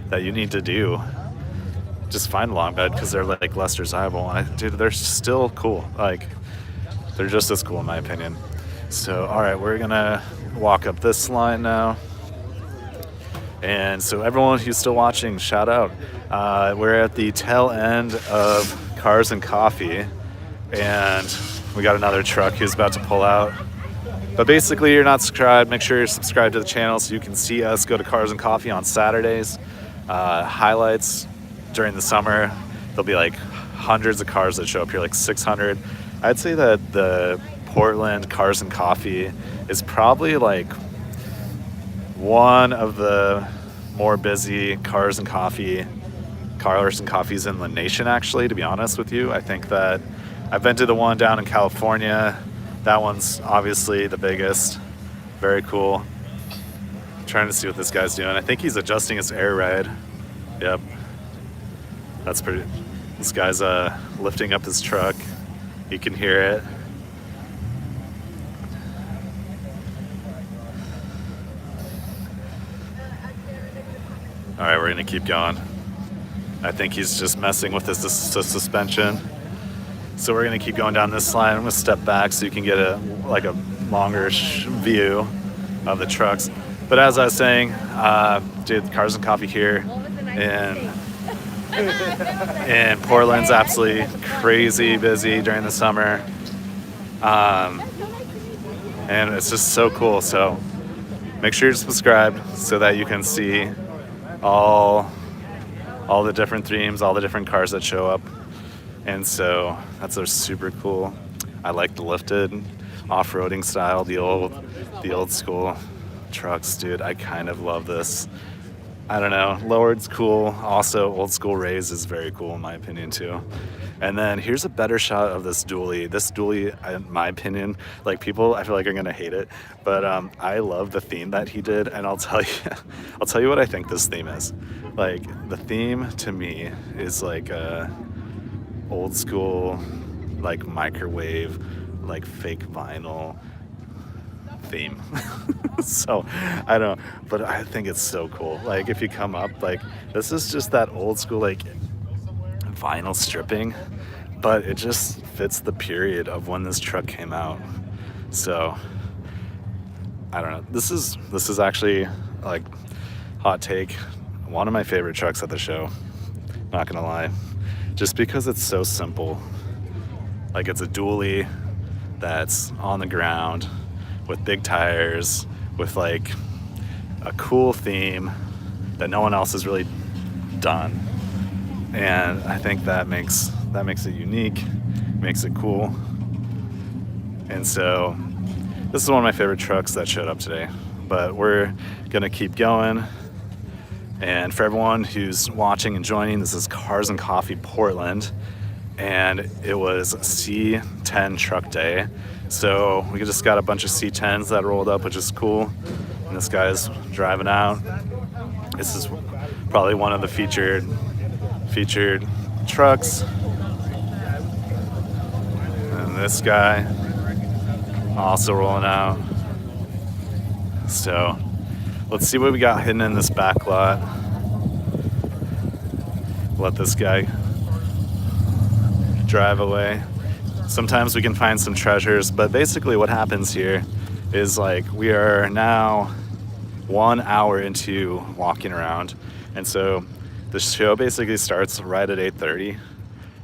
that you need to just find a long bed, because they're like less desirable. And dude, they're still cool. Like they're just as cool in my opinion. So all right, we're gonna walk up this line now. And so everyone who's still watching, shout out. We're at the tail end of Cars and Coffee, and we got another truck who's about to pull out. But basically, you're not subscribed, make sure you're subscribed to the channel so you can see us go to Cars and Coffee on Saturdays. Highlights during the summer, there'll be like hundreds of cars that show up here, like 600. I'd say that the Portland Cars and Coffee is probably like one of the more busy cars and coffees in the nation, actually, to be honest with you. I think that I've been to the one down in California. That one's obviously the biggest. Very cool. I'm trying to see what this guy's doing. I think he's adjusting his air ride. Yep. That's pretty. This guy's lifting up his truck. You can hear it. All right, we're gonna keep going. I think he's just messing with the suspension. So we're gonna keep going down this line. I'm gonna step back so you can get a longer view of the trucks. But as I was saying, dude, Cars and Coffee here in Portland's absolutely crazy busy during the summer. And it's just so cool. So make sure you're subscribed so that you can see all the different themes, all the different cars that show up. And so that's super cool. I like the lifted off-roading style, the old school trucks, dude. I kind of love this. I don't know, lowered's cool. Also, old school raised is very cool in my opinion too. And then here's a better shot of this dually. This dually, in my opinion, like people, I feel like are gonna hate it, but I love the theme that he did, and I'll tell you what I think this theme is. Like the theme to me is like old school, like microwave, like fake vinyl theme. So I don't know, but I think it's so cool. Like if you come up, like this is just that old school like vinyl stripping, but it just fits the period of when this truck came out. So I don't know, this is actually, like, hot take, one of my favorite trucks at the show, not gonna lie, just because it's so simple. Like it's a dually that's on the ground with big tires, with like a cool theme that no one else has really done. And I think that makes it unique, makes it cool. And so this is one of my favorite trucks that showed up today. But we're gonna keep going. And for everyone who's watching and joining, this is Cars and Coffee Portland, and it was C10 truck day. So we just got a bunch of C10s that rolled up, which is cool. And this guy's driving out. This is Probably one of the featured trucks. And this guy also rolling out. So let's see what we got hidden in this back lot. Let this guy drive away. Sometimes we can find some treasures, but basically what happens here is like we are now 1 hour into walking around, and so the show basically starts right at 8:30,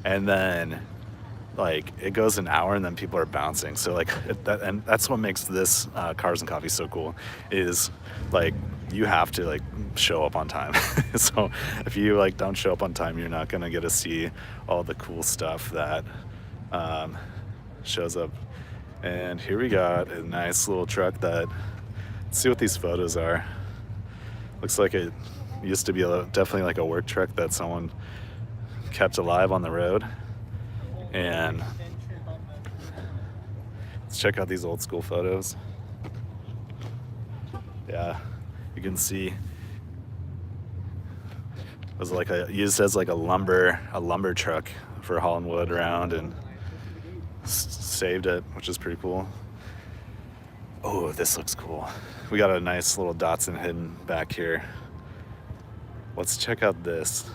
and then like it goes an hour and then people are bouncing. So like and that's what makes this Cars and Coffee so cool, is like you have to like show up on time. So if you like don't show up on time, you're not gonna get to see all the cool stuff that shows up. And here we got a nice little truck that, let's see what these photos are. Looks like it used to be definitely like a work truck that someone kept alive on the road. And let's check out these old school photos. Yeah, you can see it was like used as like a lumber truck for hauling wood around, and saved it, which is pretty cool. Oh, this looks cool. We got a nice little Datsun hidden back here. Let's check out this.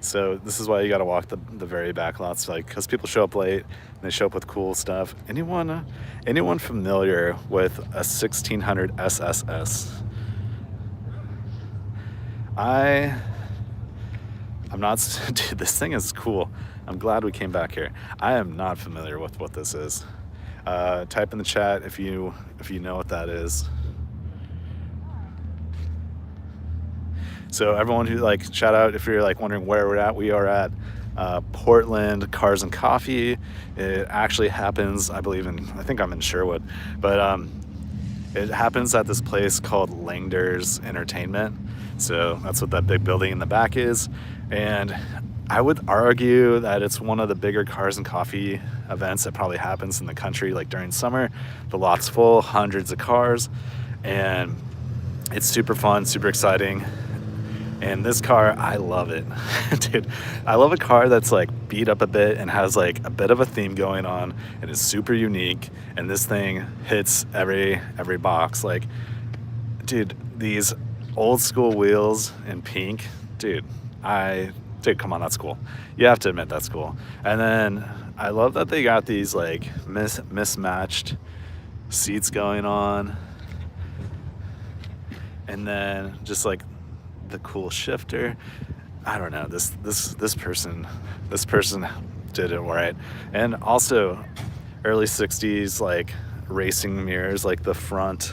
So this is why you got to walk the very back lots, like, because people show up late and they show up with cool stuff. Anyone familiar with a 1600 SSS? I'm not. Dude, this thing is cool. I'm glad we came back here. I am not familiar with what this is. Type in the chat if you know what that is. So everyone who like, shout out if you're like wondering where we're at. We are at Portland Cars and Coffee. It actually happens, I think I'm in Sherwood, but it happens at this place called Langders Entertainment. So that's what that big building in the back is. And I would argue that it's one of the bigger Cars and Coffee events that probably happens in the country. Like during summer, the lot's full, hundreds of cars, and it's super fun, super exciting. And this car, I love it. Dude, I love a car that's like beat up a bit and has like a bit of a theme going on and is super unique. And this thing hits every box. Like, dude, these old school wheels in pink, dude, come on, that's cool. You have to admit that's cool. And then I love that they got these like mismatched seats going on. And then just like the cool shifter. I don't know, this person did it right. And also early 60s like racing mirrors, like the front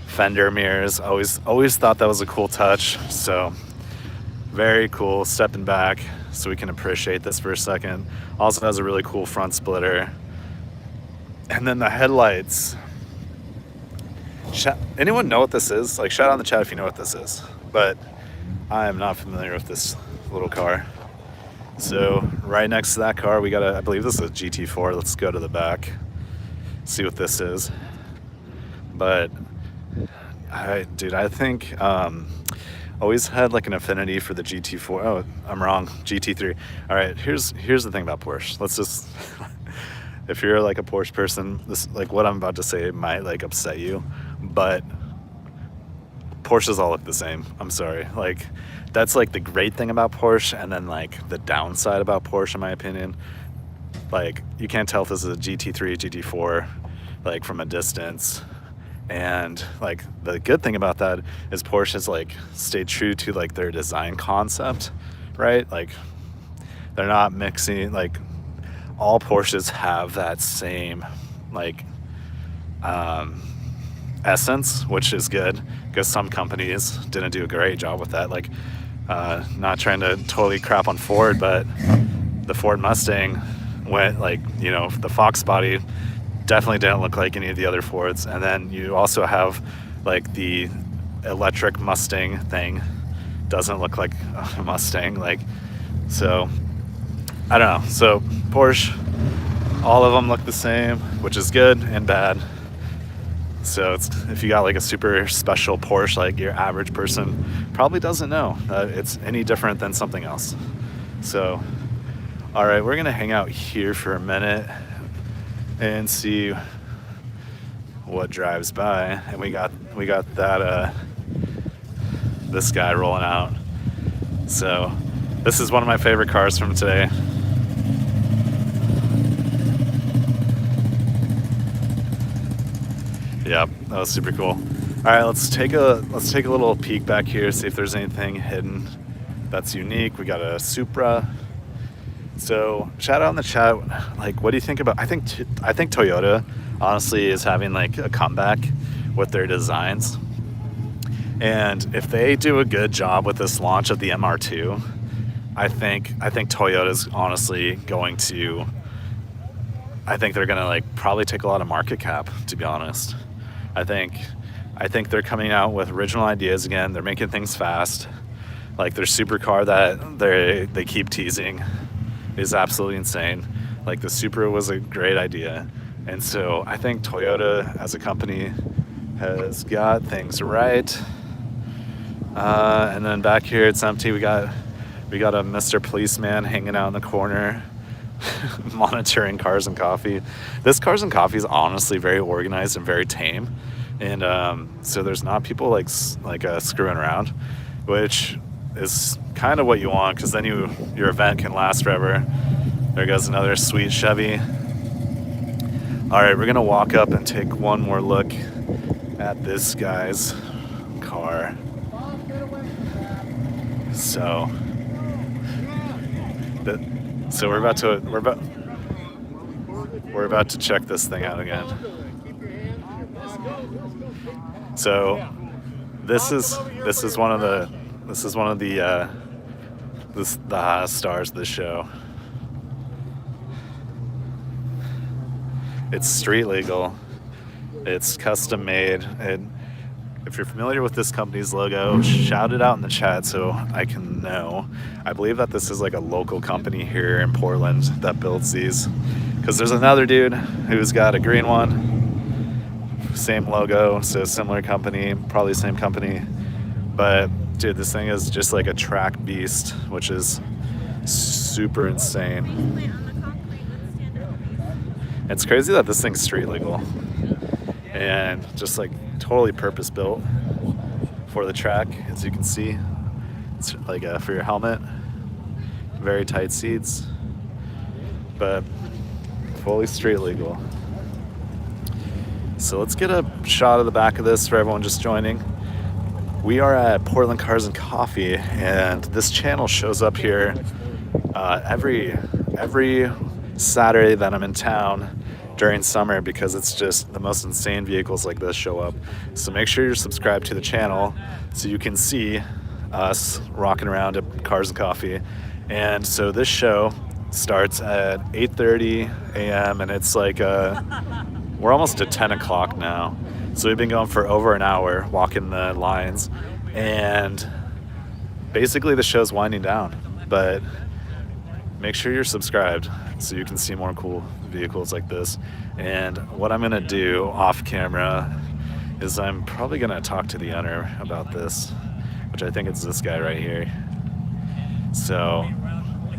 fender mirrors. Always thought that was a cool touch. So very cool. Stepping back so we can appreciate this for a second. Also has a really cool front splitter. And then the headlights. Anyone know what this is? Like, shout out in the chat if you know what this is. But I am not familiar with this little car. So right next to that car, we got I believe this is a GT4. Let's go to the back, see what this is. But I think always had like an affinity for the GT4. Oh, I'm wrong. GT3. All right, here's the thing about Porsche. Let's just if you're like a Porsche person, this like what I'm about to say might like upset you, but Porsches all look the same. I'm sorry. Like that's like the great thing about Porsche, and then like the downside about Porsche in my opinion. Like you can't tell if this is a GT3, GT4 like from a distance. And like the good thing about that is Porsche has like stayed true to like their design concept, right? Like they're not mixing, like all Porsches have that same like essence, which is good because some companies didn't do a great job with that. Like not trying to totally crap on Ford, but the Ford Mustang went like, you know, the Fox body definitely didn't look like any of the other Fords. And then you also have like the electric Mustang thing doesn't look like a Mustang. Like, so I don't know. So Porsche, all of them look the same, which is good and bad. So it's, if you got like a super special Porsche, like your average person probably doesn't know that it's any different than something else. So, all right, we're gonna hang out here for a minute and see what drives by. And we got that this guy rolling out. So this is one of my favorite cars from today. Yep, that was super cool. All right, let's take a little peek back here, see if there's anything hidden that's unique. We got a Supra. So shout out in the chat, like, what do you think about? I think Toyota honestly is having like a comeback with their designs, and if they do a good job with this launch of the MR2, I think Toyota's honestly going to. I think they're gonna like probably take a lot of market cap, to be honest. I think they're coming out with original ideas again. They're making things fast. Like their supercar that they keep teasing is absolutely insane. Like the Supra was a great idea. And so I think Toyota as a company has got things right. And then back here it's empty. We got a Mr. Policeman hanging out in the corner monitoring Cars and Coffee. This Cars and Coffee is honestly very organized and very tame, and so there's not people like screwing around, which is kind of what you want, because then your event can last forever. There goes another sweet Chevy. All right, we're gonna walk up and take one more look at this guy's car. So we're about to check this thing out again. So this is one of the hottest stars of the show. It's street legal. It's custom made. And if you're familiar with this company's logo, shout it out in the chat so I can know. I believe that this is like a local company here in Portland that builds these, because there's another dude who's got a green one, same logo, so similar company, probably same company. But dude, this thing is just like a track beast, which is super insane. It's crazy that this thing's street legal and just like totally purpose built for the track. As you can see, it's like for your helmet, very tight seats, but fully street legal. So let's get a shot of the back of this for everyone just joining. We are at Portland Cars and Coffee, and this channel shows up here every Saturday that I'm in town during summer, because it's just the most insane vehicles like this show up. So make sure you're subscribed to the channel so you can see us rocking around at Cars and Coffee. And so this show starts at 8:30 a.m. and it's like we're almost at 10 o'clock now. So we've been going for over an hour walking the lines, and basically the show's winding down, but make sure you're subscribed so you can see more cool vehicles like this. And what I'm gonna do off camera is I'm probably gonna talk to the owner about this, which I think it's this guy right here. So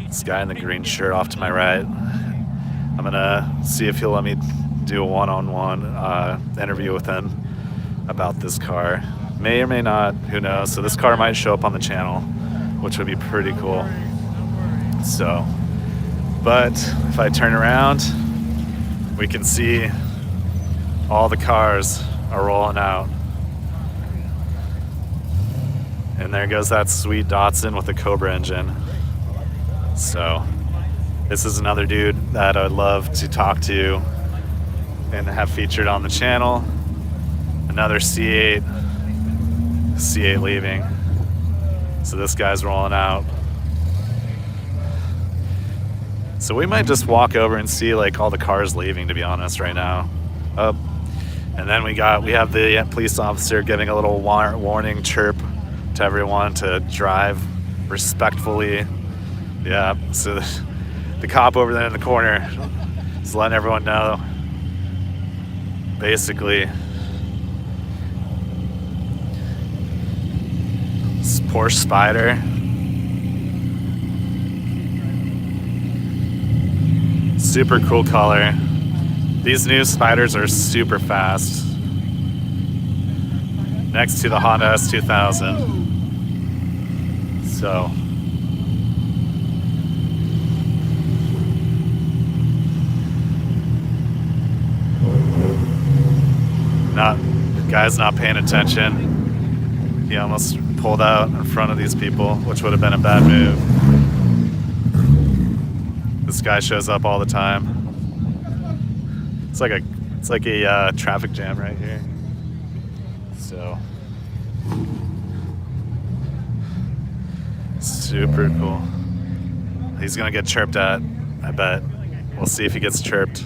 this guy in the green shirt off to my right, I'm gonna see if he'll let me do a one-on-one interview with him about this car. May or may not, who knows. So this car might show up on the channel, which would be pretty cool. So, but if I turn around, we can see all the cars are rolling out. And there goes that sweet Datsun with the Cobra engine. So this is another dude that I'd love to talk to and have featured on the channel. Another C8 leaving. So this guy's rolling out. So we might just walk over and see like all the cars leaving, to be honest, right now. And then we have the police officer giving a little warning chirp to everyone to drive respectfully. Yeah, so the cop over there in the corner is letting everyone know, basically, Porsche Spider. Super cool color. These new Spiders are super fast. Next to the Honda S2000. So. Guy's not paying attention. He almost pulled out in front of these people, which would have been a bad move. This guy shows up all the time. It's like a traffic jam right here. So super cool. He's gonna get chirped at, I bet. We'll see if he gets chirped.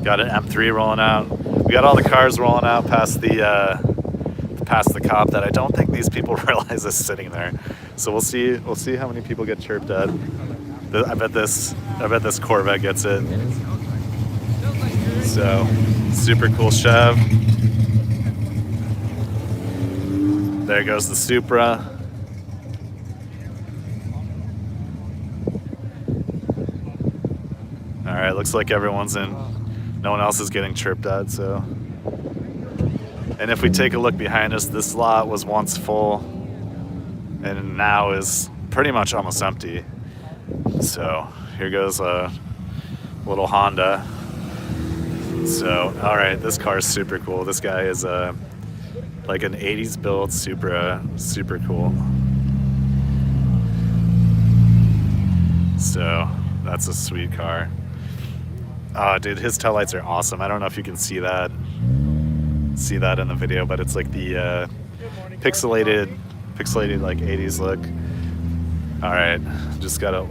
Got an M3 rolling out. We got all the cars rolling out past the cop that I don't think these people realize is sitting there. So we'll see how many people get chirped at. I bet this Corvette gets it. So super cool Chev. There goes the Supra. All right, looks like everyone's in. No one else is getting chirped at, so. And if we take a look behind us, this lot was once full and now is pretty much almost empty. So here goes a little Honda. So, all right, this car is super cool. This guy is like an 80s build Supra, super cool. So that's a sweet car. Dude, his taillights are awesome. I don't know if you can see that in the video, but it's like the pixelated like 80s look. All right, just got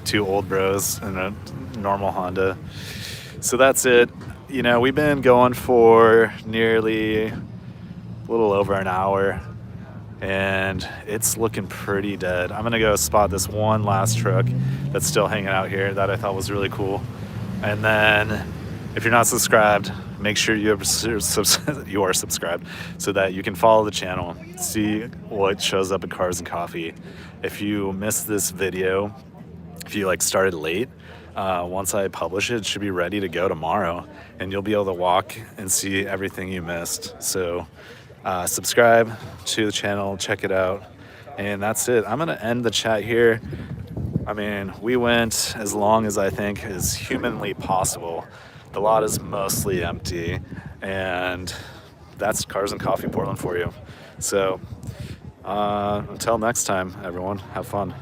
two old bros in a normal Honda. So that's it. You know, we've been going for nearly a little over an hour, and it's looking pretty dead. I'm gonna go spot this one last truck that's still hanging out here that I thought was really cool. And then if you're not subscribed, make sure you are subscribed so that you can follow the channel, see what shows up in Cars and Coffee. If you missed this video, if you like started late, once I publish it, it should be ready to go tomorrow, and you'll be able to walk and see everything you missed. So subscribe to the channel, check it out, and that's it. I'm gonna end the chat here. I mean, we went as long as I think is humanly possible. The lot is mostly empty, and that's Cars and Coffee Portland for you. So until next time, everyone, have fun.